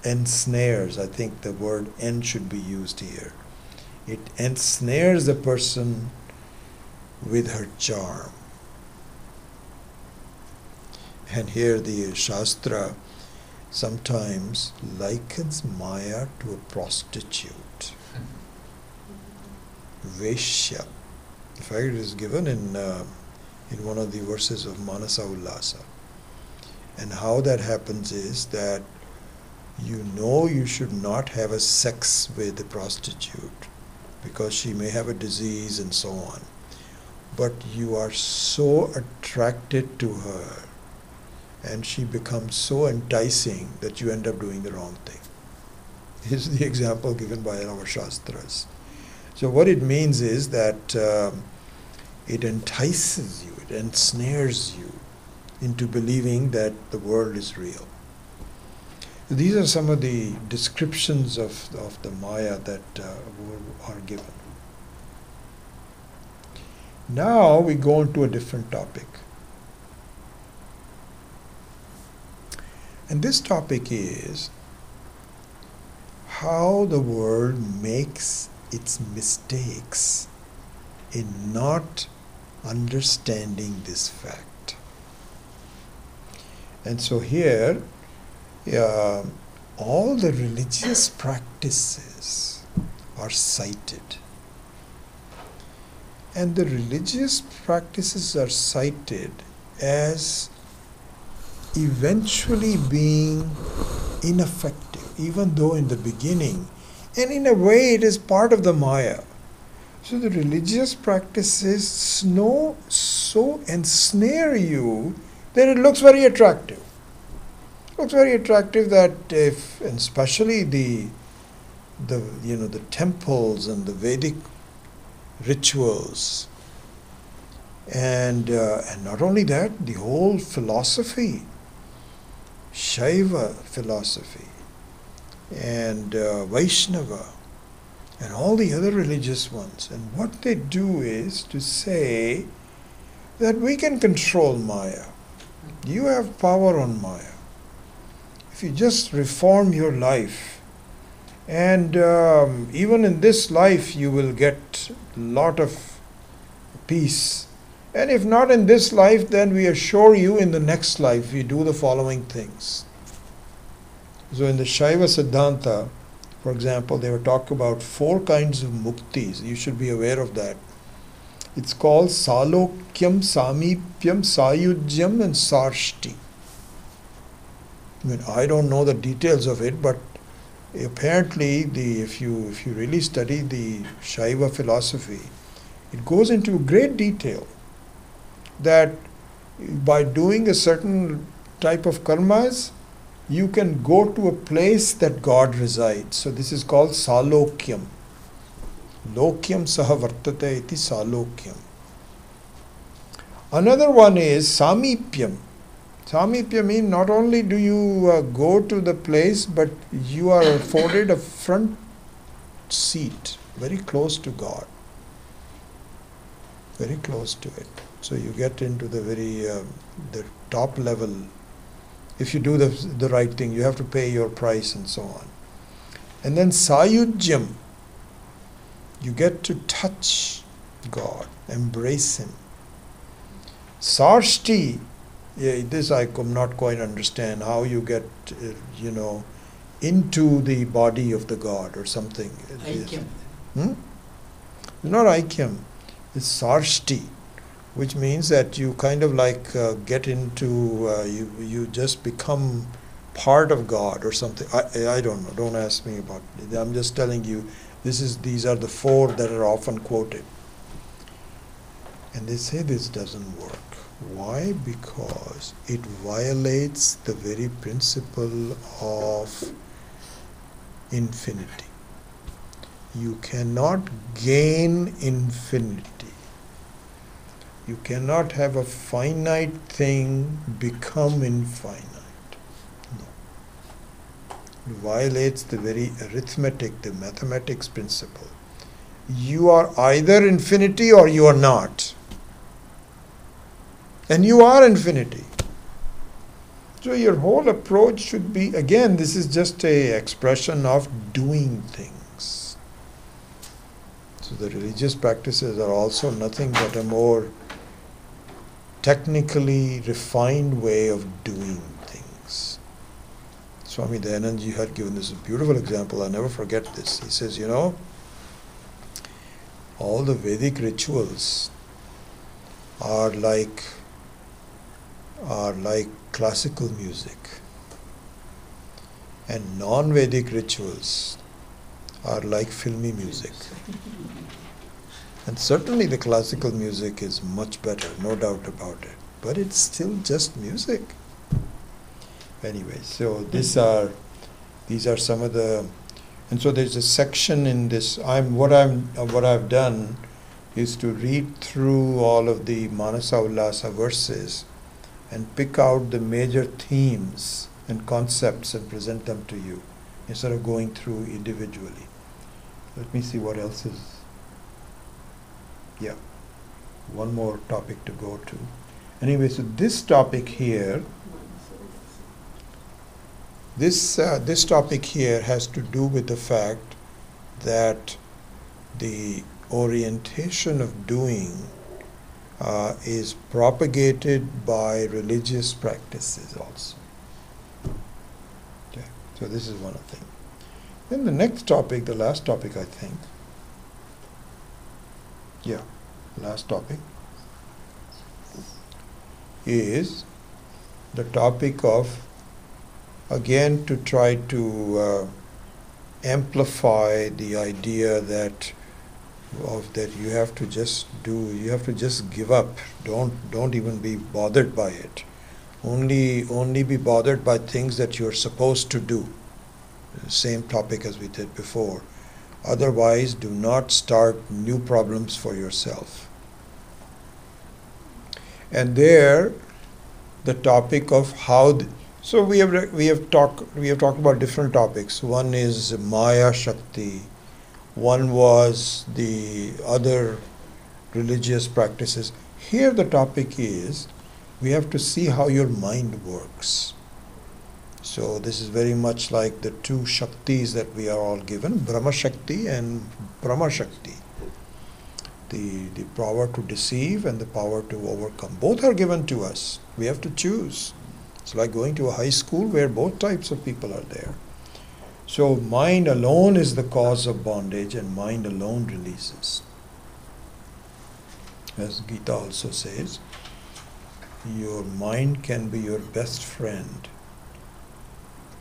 ensnares. I think the word "en" should be used here. It ensnares the person with her charm. And here the Shastra sometimes likens Maya to a prostitute. Veshya. In fact, it is given in one of the verses of Manasa Ullasa. And how that happens is that you should not have a sex with a prostitute because she may have a disease and so on. But you are so attracted to her and she becomes so enticing that you end up doing the wrong thing. is the example given by our Shastras. So what it means is that it entices you, it ensnares you into believing that the world is real. These are some of the descriptions of the Maya that are given. Now we go on to a different topic. And this topic is how the world makes its mistakes in not understanding this fact. And so here, all the religious practices are cited. And the religious practices are cited as eventually being ineffective, even though in the beginning, and in a way it is part of the Maya. So the religious practices so ensnare you that it looks very attractive. It looks very attractive that if, and especially the temples and the Vedic rituals, and not only that, the whole philosophy, Shaiva philosophy, and Vaishnava, and all the other religious ones. And what they do is to say that we can control Maya. You have power on Maya. If you just reform your life, and even in this life you will get a lot of peace. And if not in this life, then we assure you in the next life we do the following things. So in the Shaiva Siddhanta, for example, they were talking about 4 kinds of muktis. You should be aware of that. It's called Salokyam, Samipyam, Sayujyam and Sarshti. I mean, I don't know the details of it, but apparently if you really study the Shaiva philosophy, it goes into great detail that by doing a certain type of karmas, you can go to a place that God resides. So this is called Salokyam. Lokyam saha vartate iti Salokyam. Another one is Samipyam. Samipya means not only do you go to the place, but you are afforded a front seat, very close to God. Very close to it. So you get into the the top level. If you do the right thing, you have to pay your price and so on. And then Sayujyam, you get to touch God, embrace Him. Sarshti, this I could not quite understand, how you get, into the body of the God or something. Aikyam. Not Aikyam, it's Sarshti, which means that you kind of like get into, you just become part of God or something. I don't know, don't ask me about it. I'm just telling you, these are the 4 that are often quoted. And they say this doesn't work. Why? Because it violates the very principle of infinity. You cannot gain infinity. You cannot have a finite thing become infinite. No. It violates the very arithmetic, the mathematics principle. You are either infinity or you are not. And you are infinity. So your whole approach should be, again, this is just an expression of doing things. So the religious practices are also nothing but a more technically refined way of doing things. Swami Dayananji had given this a beautiful example. I'll never forget this. He says, all the Vedic rituals are like classical music, and non-Vedic rituals are like filmy music. And certainly the classical music is much better, no doubt about it, but it's still just music. Anyway, so these are some of the And so there's a section in this. What I've done is to read through all of the Manasa Ullasa verses and pick out the major themes and concepts and present them to you instead of going through individually. Let me see what else is. Yeah, one more topic to go to. Anyway, so this topic here, this topic here has to do with the fact that the orientation of doing is propagated by religious practices also. Okay, so this is one of the things. Then the next topic, the last topic I think, last topic is the topic of, again, to try to amplify the idea that you have to just give up. Don't even be bothered by it. Only be bothered by things that you're supposed to do. Same topic as we did before. Otherwise, do not start new problems for yourself. And there, the topic of how. So we have talked about different topics. One is Maya Shakti. One was the other religious practices. Here the topic is, we have to see how your mind works. So this is very much like the two Shaktis that we are all given, Brahma Shakti and Brahma Shakti. The power to deceive and the power to overcome. Both are given to us. We have to choose. It's like going to a high school where both types of people are there. So mind alone is the cause of bondage and mind alone releases. As Gita also says, your mind can be your best friend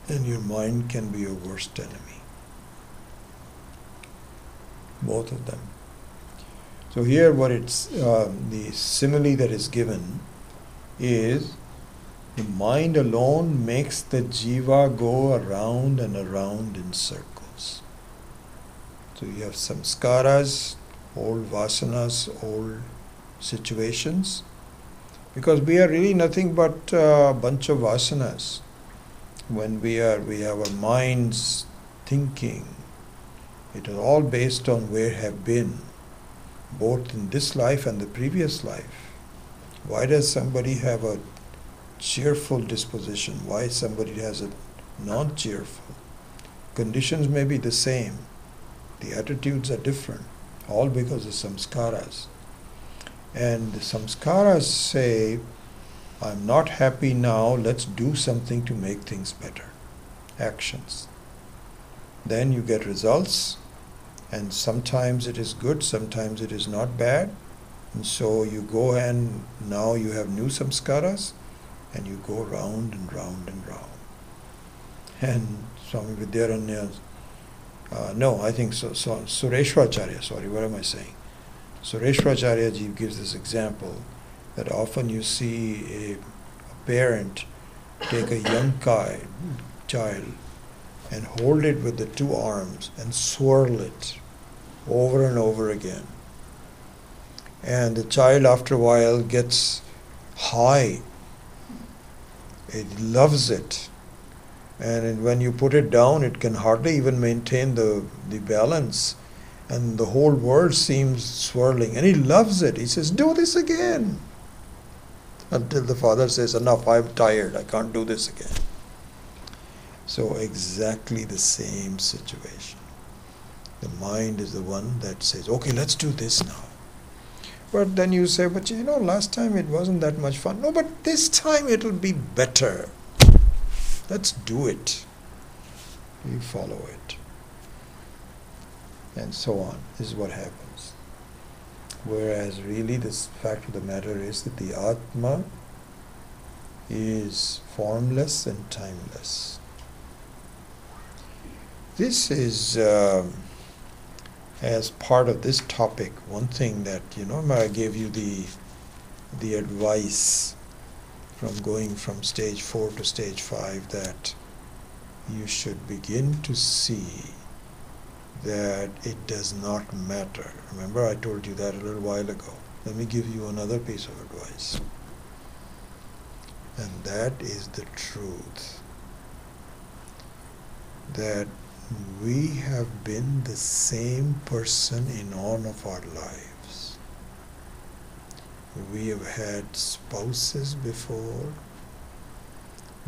and your mind can be your worst enemy. Both of them. So here what it's, the simile that is given is, the mind alone makes the jiva go around and around in circles. So you have samskaras, old vasanas, old situations, because we are really nothing but a bunch of vasanas. When we have our minds thinking, it is all based on where have been, both in this life and the previous life. Why does somebody have a cheerful disposition? Why somebody has a non-cheerful? Conditions may be the same. The attitudes are different. All because of samskaras. And the samskaras say, I'm not happy now, let's do something to make things better. Actions. Then you get results, and sometimes it is good, sometimes it is not bad. And so you go and now you have new samskaras, and you go round and round and round. And Swami Vidyaranya, Sureshwaracharya, what am I saying? Sureshwaracharya ji gives this example that often you see a parent take a young child and hold it with the two arms and swirl it over and over again. And the child after a while gets high. It loves it. And when you put it down, it can hardly even maintain the balance. And the whole world seems swirling. And he loves it. He says, do this again. Until the father says, enough, I'm tired. I can't do this again. So exactly the same situation. The mind is the one that says, okay, let's do this now. But then you say, but last time it wasn't that much fun. No, but this time it'll be better. Let's do it. You follow it. And so on. This is what happens. Whereas really the fact of the matter is that the Atma is formless and timeless. This is, as part of this topic, one thing that, I gave you the advice from going from stage 4 to stage 5, that you should begin to see that it does not matter. Remember, I told you that a little while ago. Let me give you another piece of advice. And that is the truth. That we have been the same person in all of our lives. We have had spouses before.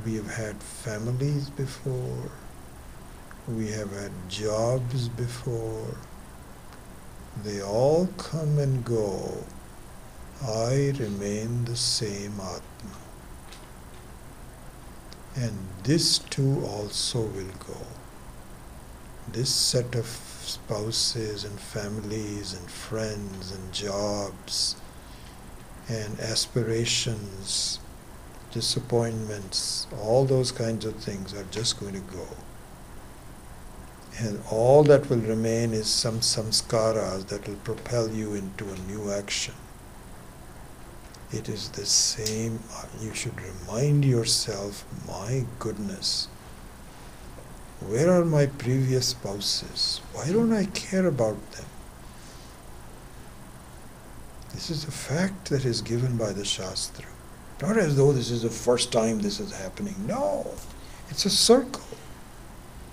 We have had families before. We have had jobs before. They all come and go. I remain the same Atma. And this too also will go. This set of spouses and families and friends and jobs and aspirations, disappointments, all those kinds of things are just going to go. And all that will remain is some samskaras that will propel you into a new action. It is the same. You should remind yourself, my goodness, where are my previous spouses? Why don't I care about them? This is a fact that is given by the Shastra. Not as though this is the first time this is happening. No, it's a circle.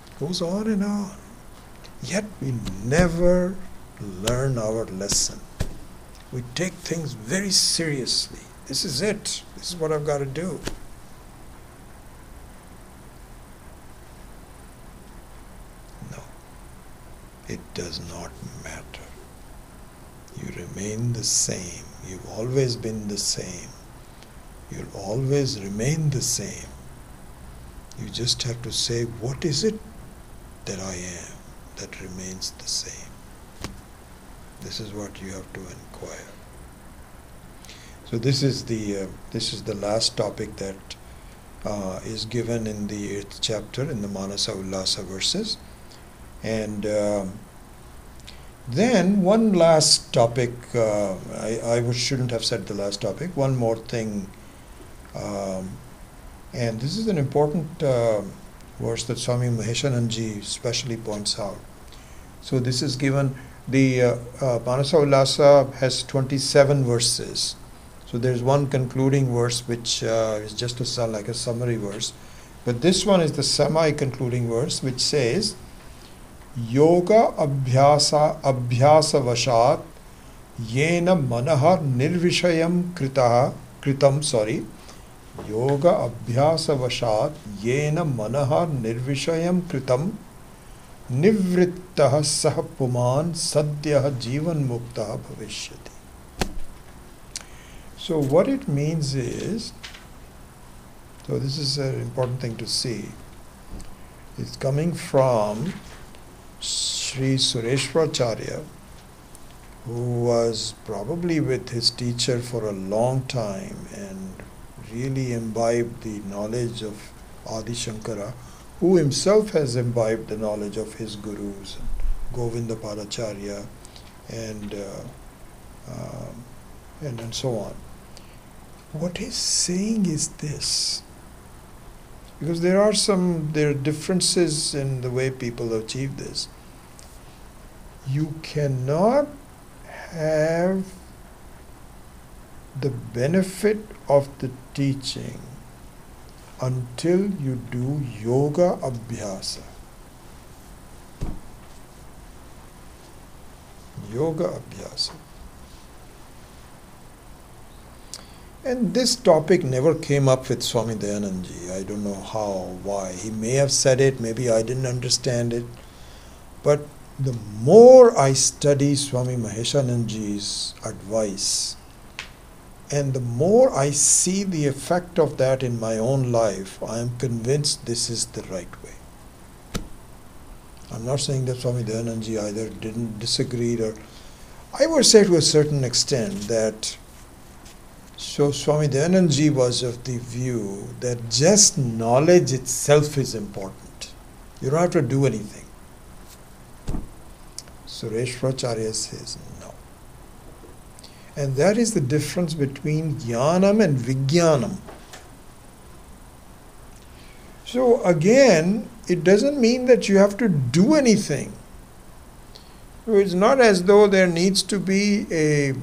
It goes on and on. Yet we never learn our lesson. We take things very seriously. This is it. This is what I've got to do. No, it does not matter. You remain the same. You've always been the same. You'll always remain the same. You just have to say, what is it that I am that remains the same? This is what you have to inquire. So this is the last topic that is given in the 8th chapter in the Manasa Ullasa verses. And then one last topic, I shouldn't have said the last topic, one more thing. And this is an important verse that Swami Maheshananji specially points out. So this is given, the Manasa Ullasa has 27 verses. So there's one concluding verse which is just like a summary verse. But this one is the semi-concluding verse which says, Yoga abhyasa vashat yena manaha nirvishayam kritam. Yoga abhyasa vashat yena manaha nirvishayam kritam nivrittah sah puman sadyah jivan muktah bhavishyati. So what it means is, so this is an important thing to see. It's coming from Sri Sureshwaracharya, who was probably with his teacher for a long time and really imbibed the knowledge of Adi Shankara, who himself has imbibed the knowledge of his gurus, Govinda Padacharya, and so on. What he's saying is this, because there are differences in the way people achieve this. You cannot have the benefit of the teaching until you do yoga abhyasa. Yoga abhyasa. And this topic never came up with Swami Dayanandji. I don't know how, why. He may have said it, maybe I didn't understand it. But the more I study Swami Maheshananji's advice, and the more I see the effect of that in my own life, I am convinced this is the right way. I'm not saying that Swami Dayanandji either didn't disagree, or I would say to a certain extent that Swami Dayanandji was of the view that just knowledge itself is important. You don't have to do anything. Sureshwaracharya says no. And that is the difference between jnanam and vijnanam. So again, it doesn't mean that you have to do anything. So it's not as though there needs to be a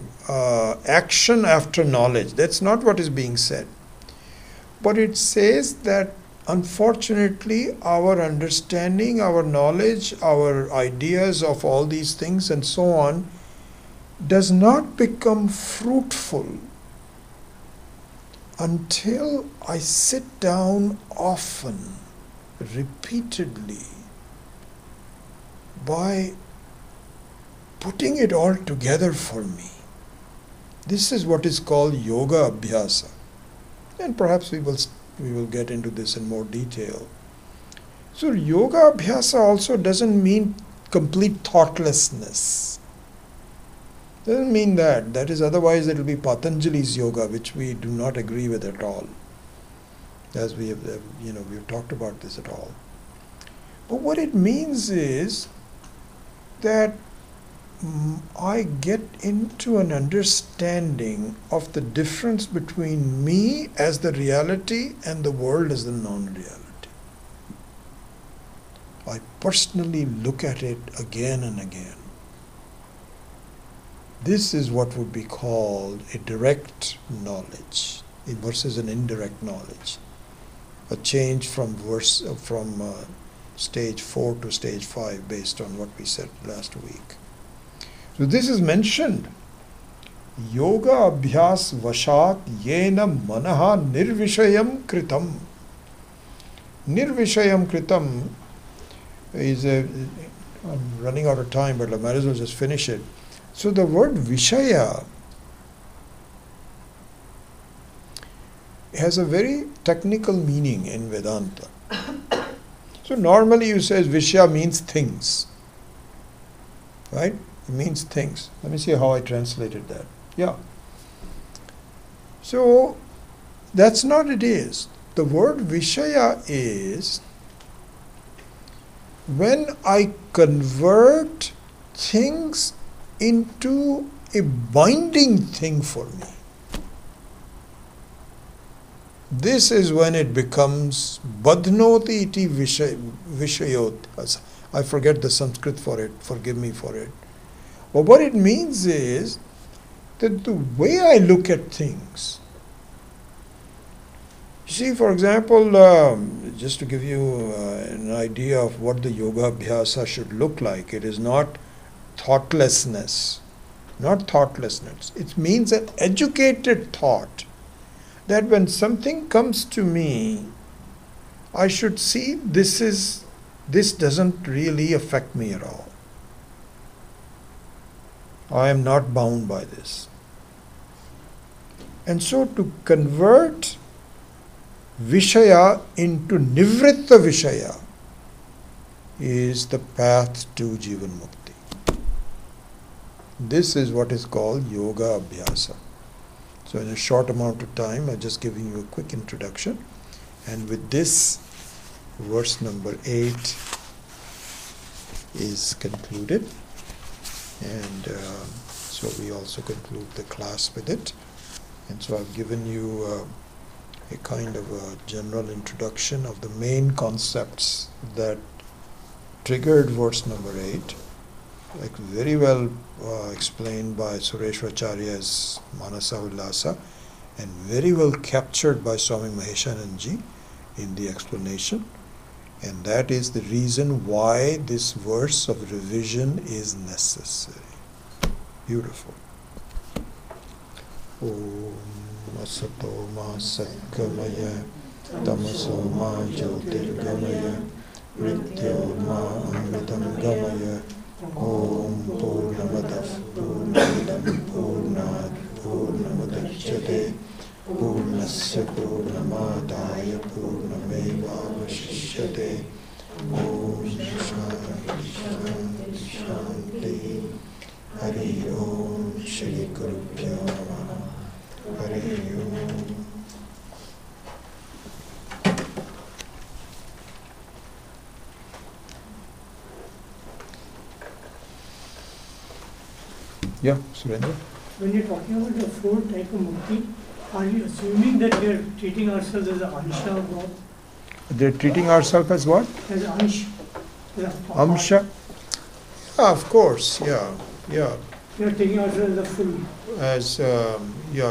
action after knowledge. That's not what is being said. But it says that unfortunately our understanding, our knowledge, our ideas of all these things and so on does not become fruitful until I sit down often, repeatedly, by putting it all together for me. This is what is called yoga abhyasa. And perhaps we will get into this in more detail. So yoga abhyasa also doesn't mean complete thoughtlessness. Doesn't mean that. That is, otherwise it will be Patanjali's yoga, which we do not agree with at all. As we have, we've talked about this at all. But what it means is that I get into an understanding of the difference between me as the reality and the world as the non-reality. I personally look at it again and again. This is what would be called a direct knowledge versus an indirect knowledge. A change from stage 4 to stage 5 based on what we said last week. So this is mentioned. Yoga abhyas vashat yena manaha nirvishayam kritam. Nirvishayam kritam is I'm running out of time, but I might as well just finish it. So the word vishaya has a very technical meaning in Vedanta. So normally you say vishaya means things, right? It means things. Let me see how I translated that. Yeah. So that's not it is. The word vishaya is when I convert things into a binding thing for me. This is when it becomes badhnoti iti vishayot. I forget the Sanskrit for it, forgive me for it. But what it means is that the way I look at things, you see, for example, just to give you an idea of what the yoga abhyasa should look like, it is not thoughtlessness. Not thoughtlessness. It means an educated thought that when something comes to me, I should see this doesn't really affect me at all. I am not bound by this. And so to convert Vishaya into Nivritta Vishaya is the path to Jivan Mukti. This is what is called Yoga Abhyasa. So in a short amount of time, I'm just giving you a quick introduction. And with this, verse number 8 is concluded. And so we also conclude the class with it. And so I've given you a kind of a general introduction of the main concepts that triggered verse number 8, like very well explained by Sureshwaracharya's Manasa Villasa and very well captured by Swami Maheshananji in the explanation. And that is the reason why this verse of revision is necessary. Beautiful. Om Asato Ma Satgamaya Tamaso Ma Jyotirgamaya Mrityo Ma Amritam Gamaya Om Purnamadav Purnamidam Purnat Purnamadachyate Purnasya Purnamadaya Purnameva Vashishyate Om Shanti Shanti Shanti Hari Om Shri Gurubhyo Namaha Hari Om. Yeah, Surendra. When you're talking about the 4 type of mukti, are you assuming that we are treating ourselves as an ansha of God? They're treating ourselves as what? As ansh. Amsha. Yeah, of course, yeah. We are taking ourselves as a full. As you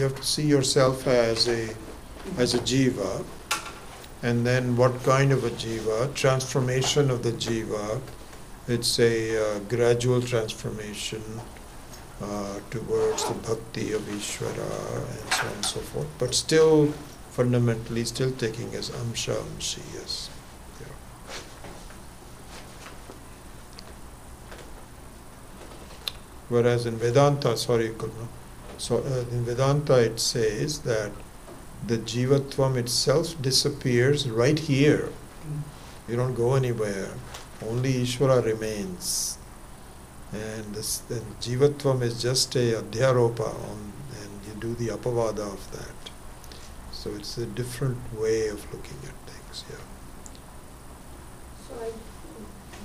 have to see yourself as a jiva, and then what kind of a jiva, transformation of the jiva. It's a gradual transformation towards the bhakti of Ishvara and so on and so forth, but still fundamentally still taking as amsha amshi, yes. Yeah. Whereas in Vedanta, in Vedanta it says that the jivatvam itself disappears right here. You don't go anywhere. Only Ishvara remains. And the jivatvam is just a adhyaropa, and you do the apavada of that. So it's a different way of looking at things, yeah. So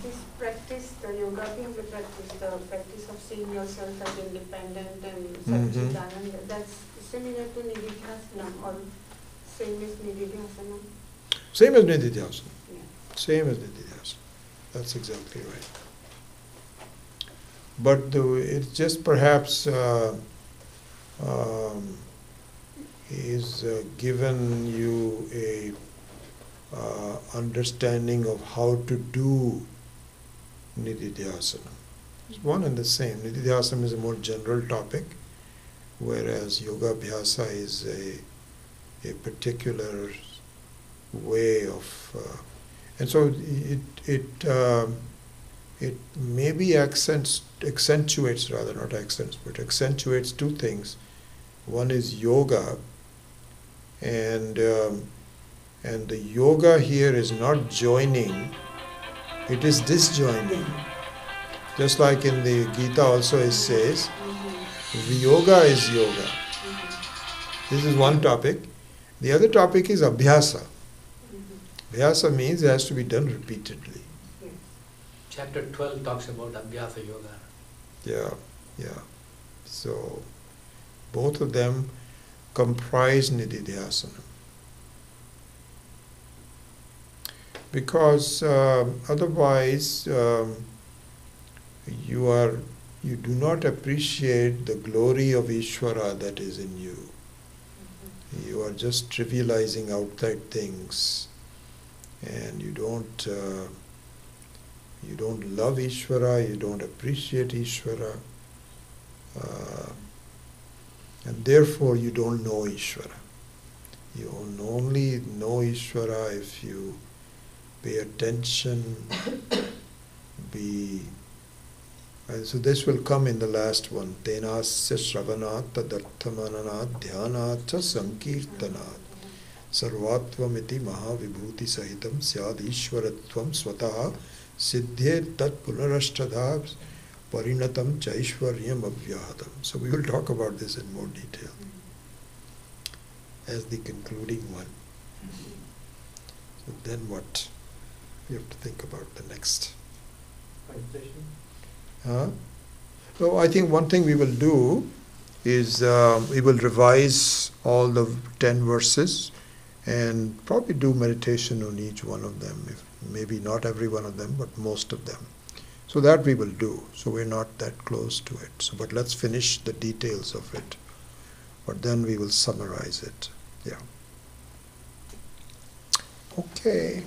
this practice, the yoga being the practice of seeing yourself as independent and Satchidananda, that's similar to Nididhyasana or same as Nididhyasana? Same as Nididhyasana. Yeah. Same as Nididhyasana. That's exactly right. But it's just perhaps is given you a understanding of how to do Nididhyasana. It's one and the same. Nididhyasana is a more general topic, whereas Yoga Abhyasa is a particular way of, and so it maybe accentuates rather, not accents, but accentuates two things. One is yoga, and the yoga here is not joining, it is disjoining. Just like in the Gita also it says, yoga is yoga. This is one topic. The other topic is abhyasa. Abhyasa means it has to be done repeatedly. Chapter 12 talks about Abhyasa Yoga. Yeah. So both of them comprise Nididhyasana. Because otherwise you do not appreciate the glory of Ishvara that is in you. You are just trivializing outside things, and you don't love Ishvara, you don't appreciate Ishvara, and therefore you don't know Ishvara. You only know Ishvara if you pay attention, and so this will come in the last one. Tenasya shravanat tadarthamananat dhyanat cha sankirtanat sarvatvam iti mahavibhuti sahitam syad ishvaratvam swataha siddhe tat punarashtadha parinatam chaishvaryam avyahatam. So we will talk about this in more detail as the concluding one. So then what? We have to think about the next. So I think one thing we will do is we will revise all the 10 verses and probably do meditation on each one of them, if maybe not every one of them, but most of them. So that we will do. So we're not that close to it. So, but let's finish the details of it. But then we will summarize it. Yeah. Okay.